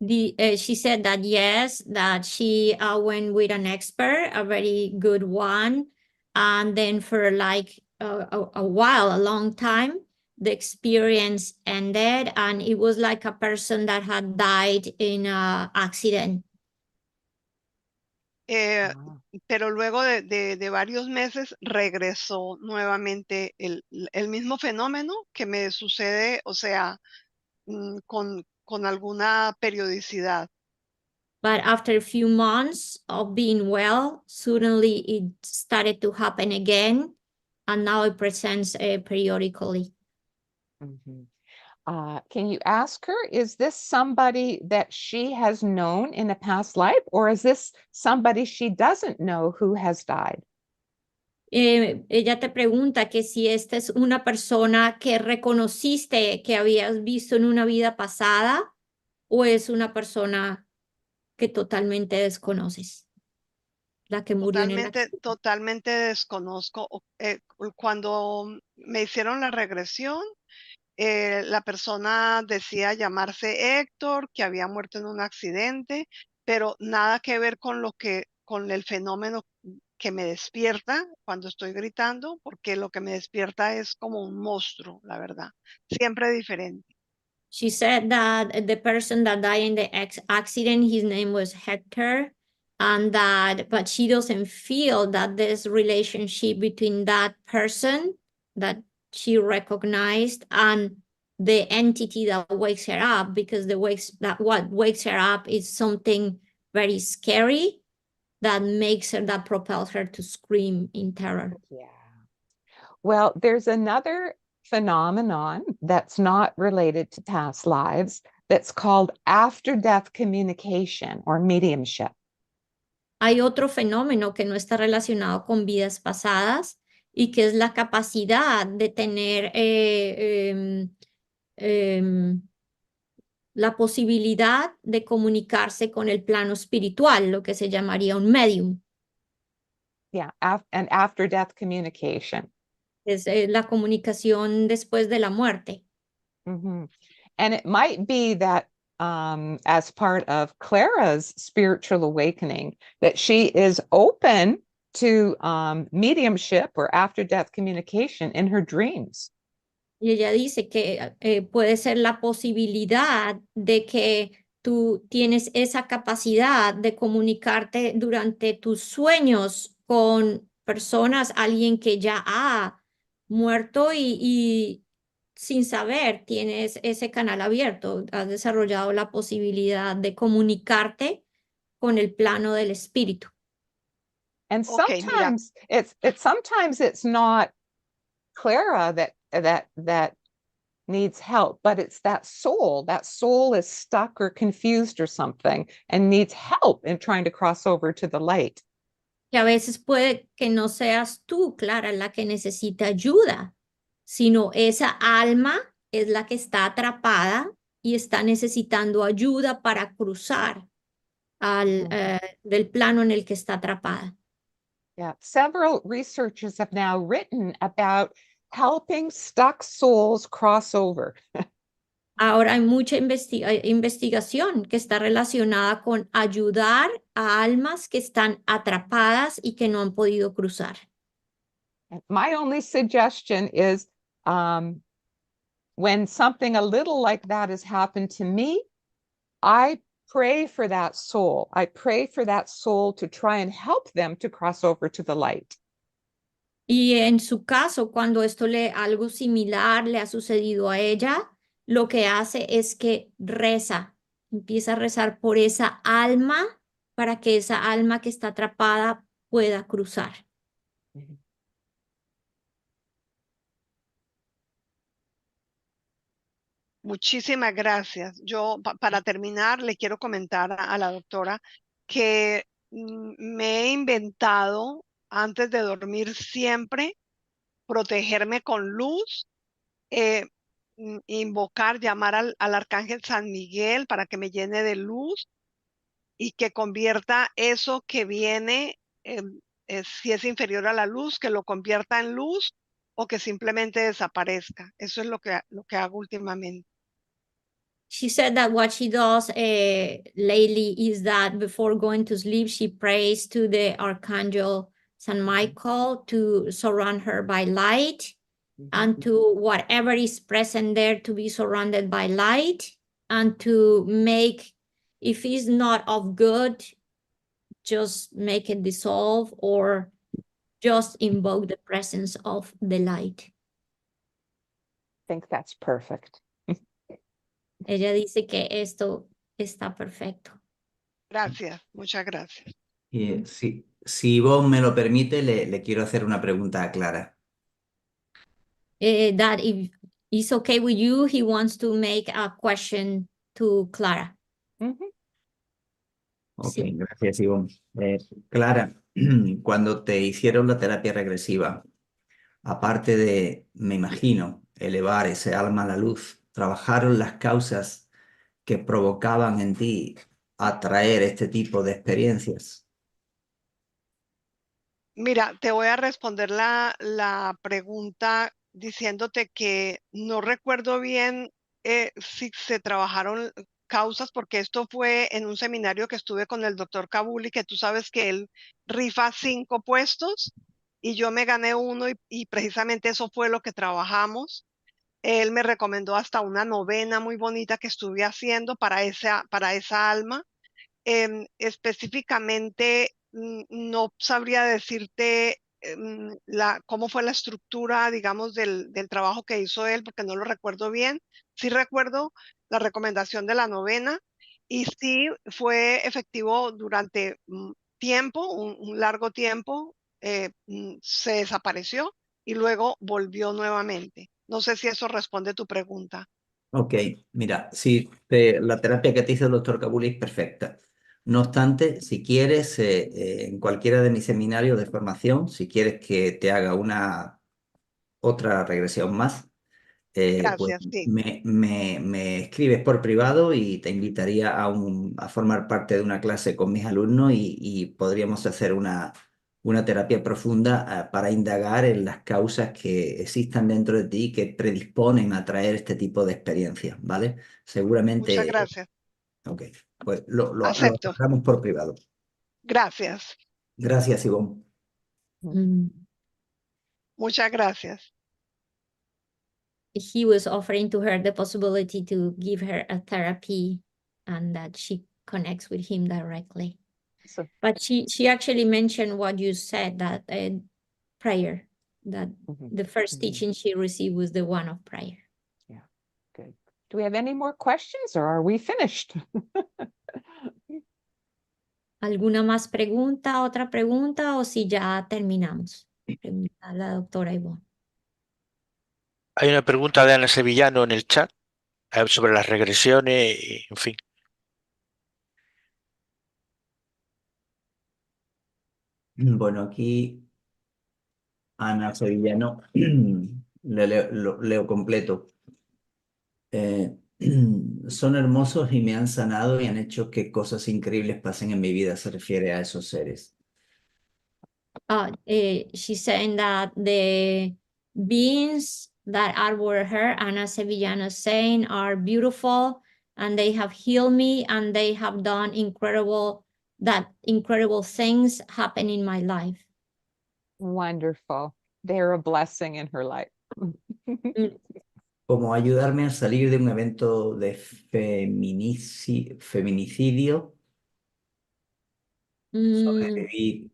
She said that yes, that she went with an expert, a very good one, and then for like a while, a long time, the experience ended, and it was like a person that had died in an accident.
Ah.
Pero luego de varios meses regresó nuevamente el mismo fenómeno que me sucede, o sea, con alguna periodicidad.
But after a few months of being well, suddenly it started to happen again, and now it presents periodically.
Mhm. Can you ask her, is this somebody that she has known in a past life, or is this somebody she doesn't know who has died?
Ella te pregunta que si esta es una persona que reconociste que habías visto en una vida pasada o es una persona que totalmente desconoces, la que murió en el accidente.
Totalmente desconozco. Cuando me hicieron la regresión, la persona decía llamarse Héctor, que había muerto en un accidente, pero nada que ver con el fenómeno que me despierta cuando estoy gritando, porque lo que me despierta es como un monstruo, la verdad, siempre diferente.
She said that the person that died in the accident, his name was Hector, and that, but she doesn't feel that there's relationship between that person that she recognized and the entity that wakes her up, because what wakes her up is something very scary that propels her to scream in terror.
Yeah. Well, there's another phenomenon that's not related to past lives that's called after-death communication or mediumship.
Hay otro fenómeno que no está relacionado con vidas pasadas y que es la capacidad de tener la posibilidad de comunicarse con el plano espiritual, lo que se llamaría un medium.
Yeah, and after-death communication.
Es la comunicación después de la muerte.
Mm-hmm. And it might be that as part of Clara's spiritual awakening, that she is open to mediumship or after-death communication in her dreams.
Y ella dice que puede ser la posibilidad de que tú tienes esa capacidad de comunicarte durante tus sueños con personas, alguien que ya ha muerto y sin saber tienes ese canal abierto, has desarrollado la posibilidad de comunicarte con el plano del espíritu.
And
Okay, mira.
sometimes it's not Clara that needs help, but it's that soul is stuck or confused or something and needs help in trying to cross over to the light.
Que a veces puede que no seas tú, Clara, la que necesita ayuda, sino esa alma es la que está atrapada y está necesitando ayuda para cruzar del plano en el que está atrapada.
Yeah, several researchers have now written about helping stuck souls cross over.
Ahora hay mucha investigación que está relacionada con ayudar a almas que están atrapadas y que no han podido cruzar.
My only suggestion is when something a little like that has happened to me, I pray for that soul. I pray for that soul to try and help them to cross over to the light.
Y en su caso, cuando algo similar le ha sucedido a ella, lo que hace es que reza, empieza a rezar por esa alma para que esa alma que está atrapada pueda cruzar.
Muchísimas gracias. Yo, para terminar, le quiero comentar a la doctora que me he inventado antes de dormir siempre protegerme con luz, invocar, llamar al arcángel San Miguel para que me llene de luz y que convierta eso que viene, si es inferior a la luz, que lo convierta en luz o que simplemente desaparezca. Eso es lo que hago últimamente.
She said that what she does lately is that before going to sleep, she prays to the Archangel San Michael to surround her by light and to whatever is present there to be surrounded by light and to make, if it's not of good, just make it dissolve or just invoke the presence of the light.
I think that's perfect.
Ella dice que esto está perfecto.
Gracias, muchas gracias.
Si Yvonne me lo permite, le quiero hacer una pregunta a Clara.
That if it's okay with you, he wants to make a question to Clara.
Ok,
Sí.
gracias, Yvonne. Clara, cuando te hicieron la terapia regresiva, aparte de, me imagino, elevar ese alma a la luz, trabajaron las causas que provocaban en ti atraer este tipo de experiencias.
Mira, te voy a responder la pregunta diciéndote que no recuerdo bien si se trabajaron causas, porque esto fue en un seminario que estuve con el doctor Kabuli, que tú sabes que él rifa 5 puestos y yo me gané uno y precisamente eso fue lo que trabajamos. Él me recomendó hasta una novena muy bonita que estuve haciendo para esa alma. Específicamente, no sabría decirte cómo fue la estructura, digamos, del trabajo que hizo él, porque no lo recuerdo bien. Sí recuerdo la recomendación de la novena y sí fue efectivo durante tiempo, un largo tiempo, se desapareció y luego volvió nuevamente. No sé si eso responde tu pregunta.
Ok, mira, sí, la terapia que te hizo el doctor Kabuli es perfecta. No obstante, si quieres, en cualquiera de mis seminarios de formación, si quieres que te haga otra regresión más, pues
Gracias, sí.
me escribes por privado y te invitaría a formar parte de una clase con mis alumnos y podríamos hacer una terapia profunda para indagar en las causas que existan dentro de ti que predisponen a traer este tipo de experiencias, ¿vale?
Muchas
Seguramente,
gracias.
ok, pues lo
Acepto.
hagamos por privado.
Gracias.
Gracias, Ivonne.
Muchas gracias.
He was offering to her the possibility to give her a therapy and that she connects with him directly.
So,
But she actually mentioned what you said, that prayer, that the first teaching she received was the one of prayer.
yeah, good. Do we have any more questions or are we finished?
¿Alguna más pregunta, otra pregunta o si ya terminamos? Pregunta a la doctora Yvonne.
Hay una pregunta de Ana Sevillano en el chat sobre las regresiones, y, en fin.
Bueno, aquí Ana Sevillano, lo leo completo. Son hermosos y me han sanado y han hecho que cosas increíbles pasen en mi vida, se refiere a esos seres.
She's saying that the beings that are with her, Ana Sevillano saying, are beautiful and they have healed me and they have done incredible things happen in my life.
Wonderful. They're a blessing in her life.
como ayudarme a salir de un evento de feminicidio.
Mm,
Sobreviví.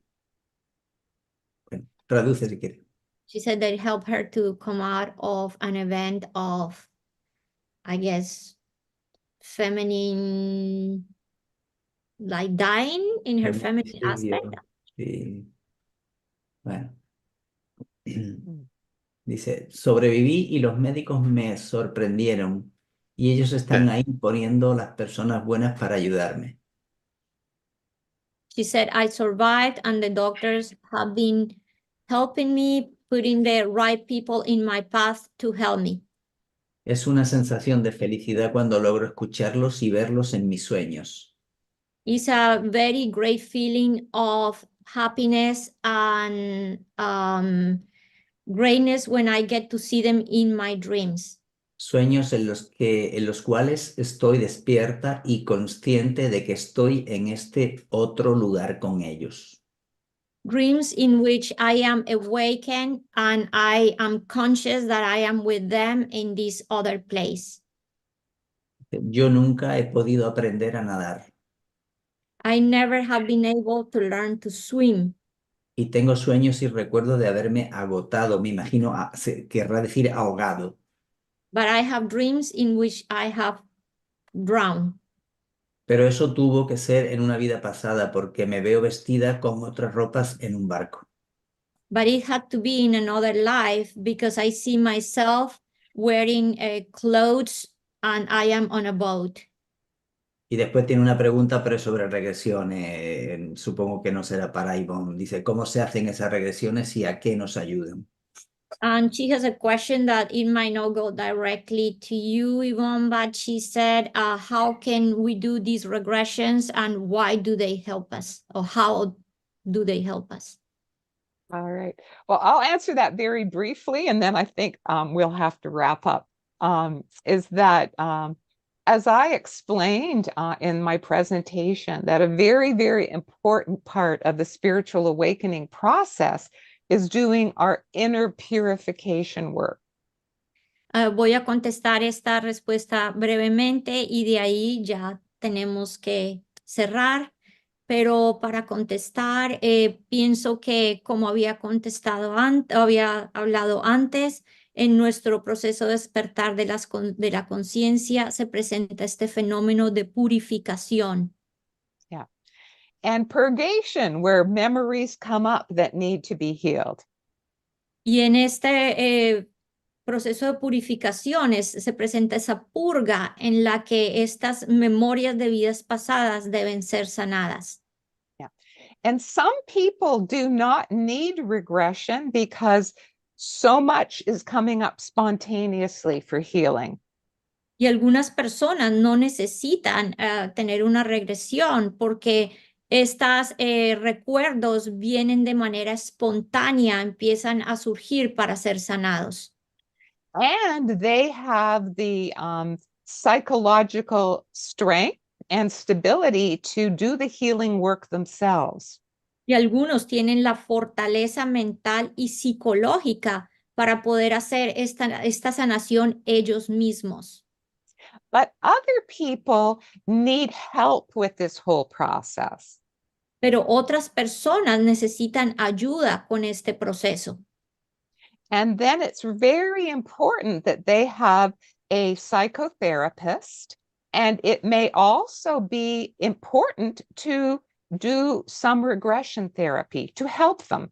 Bueno, traduce si quieres.
she said that it helped her to come out of an event of, I guess, feminine, like dying in her feminine aspect.
Feminicidio. Sí. Bueno.
Mm.
Dice, sobreviví y los médicos me sorprendieron y ellos están ahí poniendo las personas buenas para ayudarme.
She said, I survived and the doctors have been helping me, putting the right people in my path to help me.
Es una sensación de felicidad cuando logro escucharlos y verlos en mis sueños.
It's a very great feeling of happiness and greatness when I get to see them in my dreams.
Sueños en los cuales estoy despierta y consciente de que estoy en este otro lugar con ellos.
Dreams in which I am awakened and I am conscious that I am with them in this other place.
Yo nunca he podido aprender a nadar
I never have been able to learn to swim,
y tengo sueños y recuerdos de haberme agotado, me imagino, querrá decir ahogado.
but I have dreams in which I have drowned.
Pero eso tuvo que ser en una vida pasada porque me veo vestida con otras ropas en un barco.
But it had to be in another life because I see myself wearing clothes and I am on a boat.
Y después tiene una pregunta, pero es sobre regresiones. Supongo que no será para Yvonne. Dice, ¿cómo se hacen esas regresiones y a qué nos ayudan?
And she has a question that it might not go directly to you, Yvonne, but she said, how can we do these regressions and why do they help us? Or how do they help us?
All right. Well, I'll answer that very briefly, and then I think we'll have to wrap up. Is that as I explained in my presentation, that a very, very important part of the spiritual awakening process is doing our inner purification work.
Voy a contestar esta respuesta brevemente y de ahí ya tenemos que cerrar. Pero para contestar, pienso que como había contestado antes, había hablado antes, en nuestro proceso de despertar de la conciencia se presenta este fenómeno de purificación.
Yeah. And purgation, where memories come up that need to be healed.
Y en este proceso de purificaciones se presenta esa purga en la que estas memorias de vidas pasadas deben ser sanadas.
And some people do not need regression because so much is coming up spontaneously for healing.
Y algunas personas no necesitan tener una regresión porque estos recuerdos vienen de manera espontánea, empiezan a surgir para ser sanados.
And they have the psychological strength and stability to do the healing work themselves.
Y algunos tienen la fortaleza mental y psicológica para poder hacer esta sanación ellos mismos.
But other people need help with this whole process.
Pero otras personas necesitan ayuda con este proceso.
And then it's very important that they have a psychotherapist, and it may also be important to do some regression therapy to help them.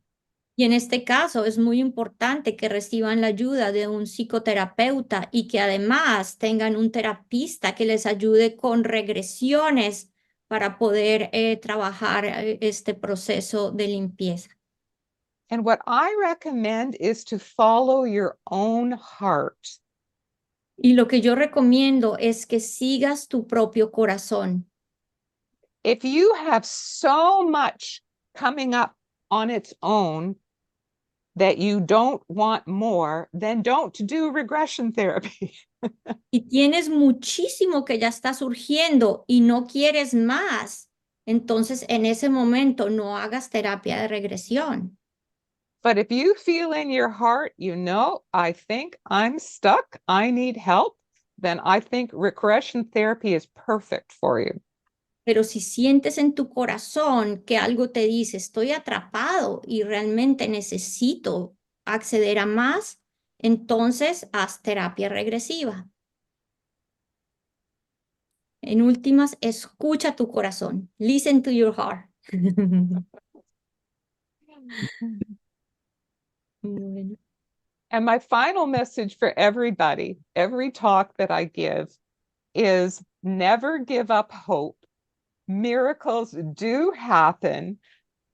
Y en este caso es muy importante que reciban la ayuda de un psicoterapeuta y que además tengan un terapista que les ayude con regresiones para poder trabajar este proceso de limpieza.
And what I recommend is to follow your own heart.
Y lo que yo recomiendo es que sigas tu propio corazón.
If you have so much coming up on its own that you don't want more, then don't do regression therapy.
Si tienes muchísimo que ya está surgiendo y no quieres más, entonces en ese momento no hagas terapia de regresión.
But if you feel in your heart, I think I'm stuck, I need help, then I think regression therapy is perfect for you.
Pero si sientes en tu corazón que algo te dice, estoy atrapado y realmente necesito acceder a más, entonces haz terapia regresiva. En últimas, escucha tu corazón. Listen to your heart. Bueno.
And my final message for everybody, every talk that I give, is never give up hope. Miracles do happen.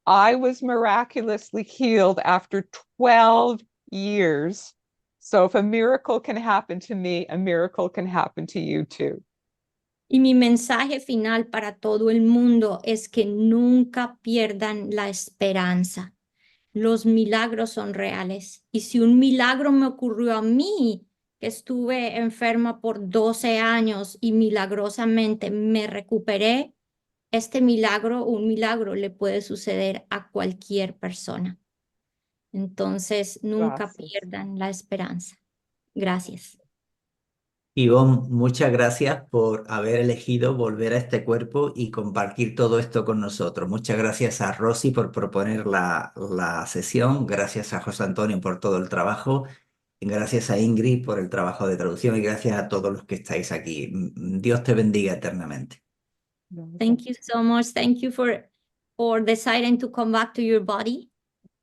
I was miraculously healed after 12 years. So if a miracle can happen to me, a miracle can happen to you too.
Y mi mensaje final para todo el mundo es que nunca pierdan la esperanza. Los milagros son reales. Y si un milagro me ocurrió a mí, que estuve enferma por 12 años y milagrosamente me recuperé, este milagro, un milagro le puede suceder a cualquier persona. Entonces, nunca
Gracias.
pierdan la esperanza. Gracias.
Yvonne, muchas gracias por haber elegido volver a este cuerpo y compartir todo esto con nosotros. Muchas gracias a Rosy por proponer la sesión, gracias a José Antonio por todo el trabajo, gracias a Ingrid por el trabajo de traducción y gracias a todos los que estáis aquí. Dios te bendiga eternamente.
Thank you so much. Thank you for deciding to come back to your body.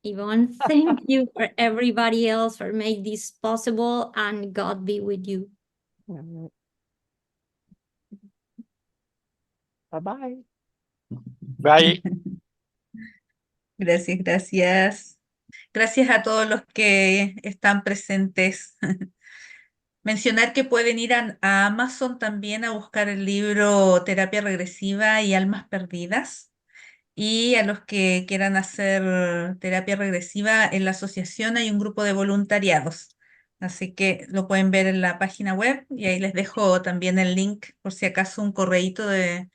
Yvonne, thank you for everybody else for making this possible, and God be with you.
Bye-bye.
Bye.
Gracias, gracias. Gracias a todos los que están presentes. Mencionar que pueden ir a Amazon también a buscar el libro Terapia Regresiva y Almas Perdidas. Y a los que quieran hacer terapia regresiva en la asociación hay un grupo de voluntariados. Así que lo pueden ver en la página web y ahí les dejo también el link por si acaso un correíto de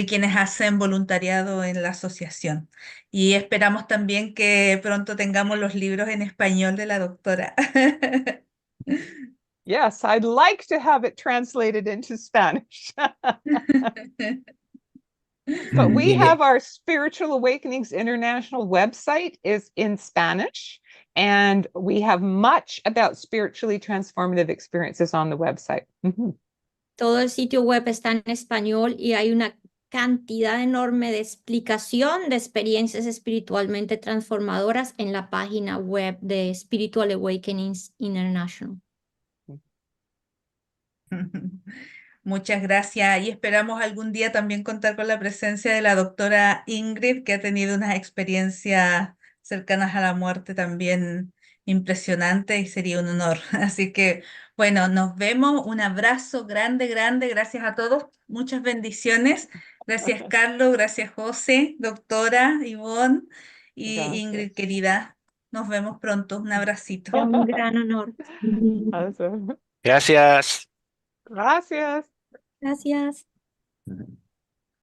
quienes hacen voluntariado en la asociación. Y esperamos también que pronto tengamos los libros en español de la doctora.
Yes, I'd like to have it translated into Spanish. But we have our Spiritual Awakenings International website is in Spanish, and we have much about spiritually transformative experiences on the website.
Todo el sitio web está en español y hay una cantidad enorme de explicación de experiencias espiritualmente transformadoras en la página web de Spiritual Awakenings International.
Muchas gracias y esperamos algún día también contar con la presencia de la doctora Ingrid, que ha tenido unas experiencias cercanas a la muerte también impresionantes y sería un honor. Así que, bueno, nos vemos. Un abrazo grande, grande. Gracias a todos. Muchas bendiciones. Gracias, Carlos. Gracias, José, doctora Yvonne y
Gracias.
Ingrid, querida. Nos vemos pronto. Un abracito.
Es un gran honor.
Awesome.
Gracias.
Gracias.
Gracias.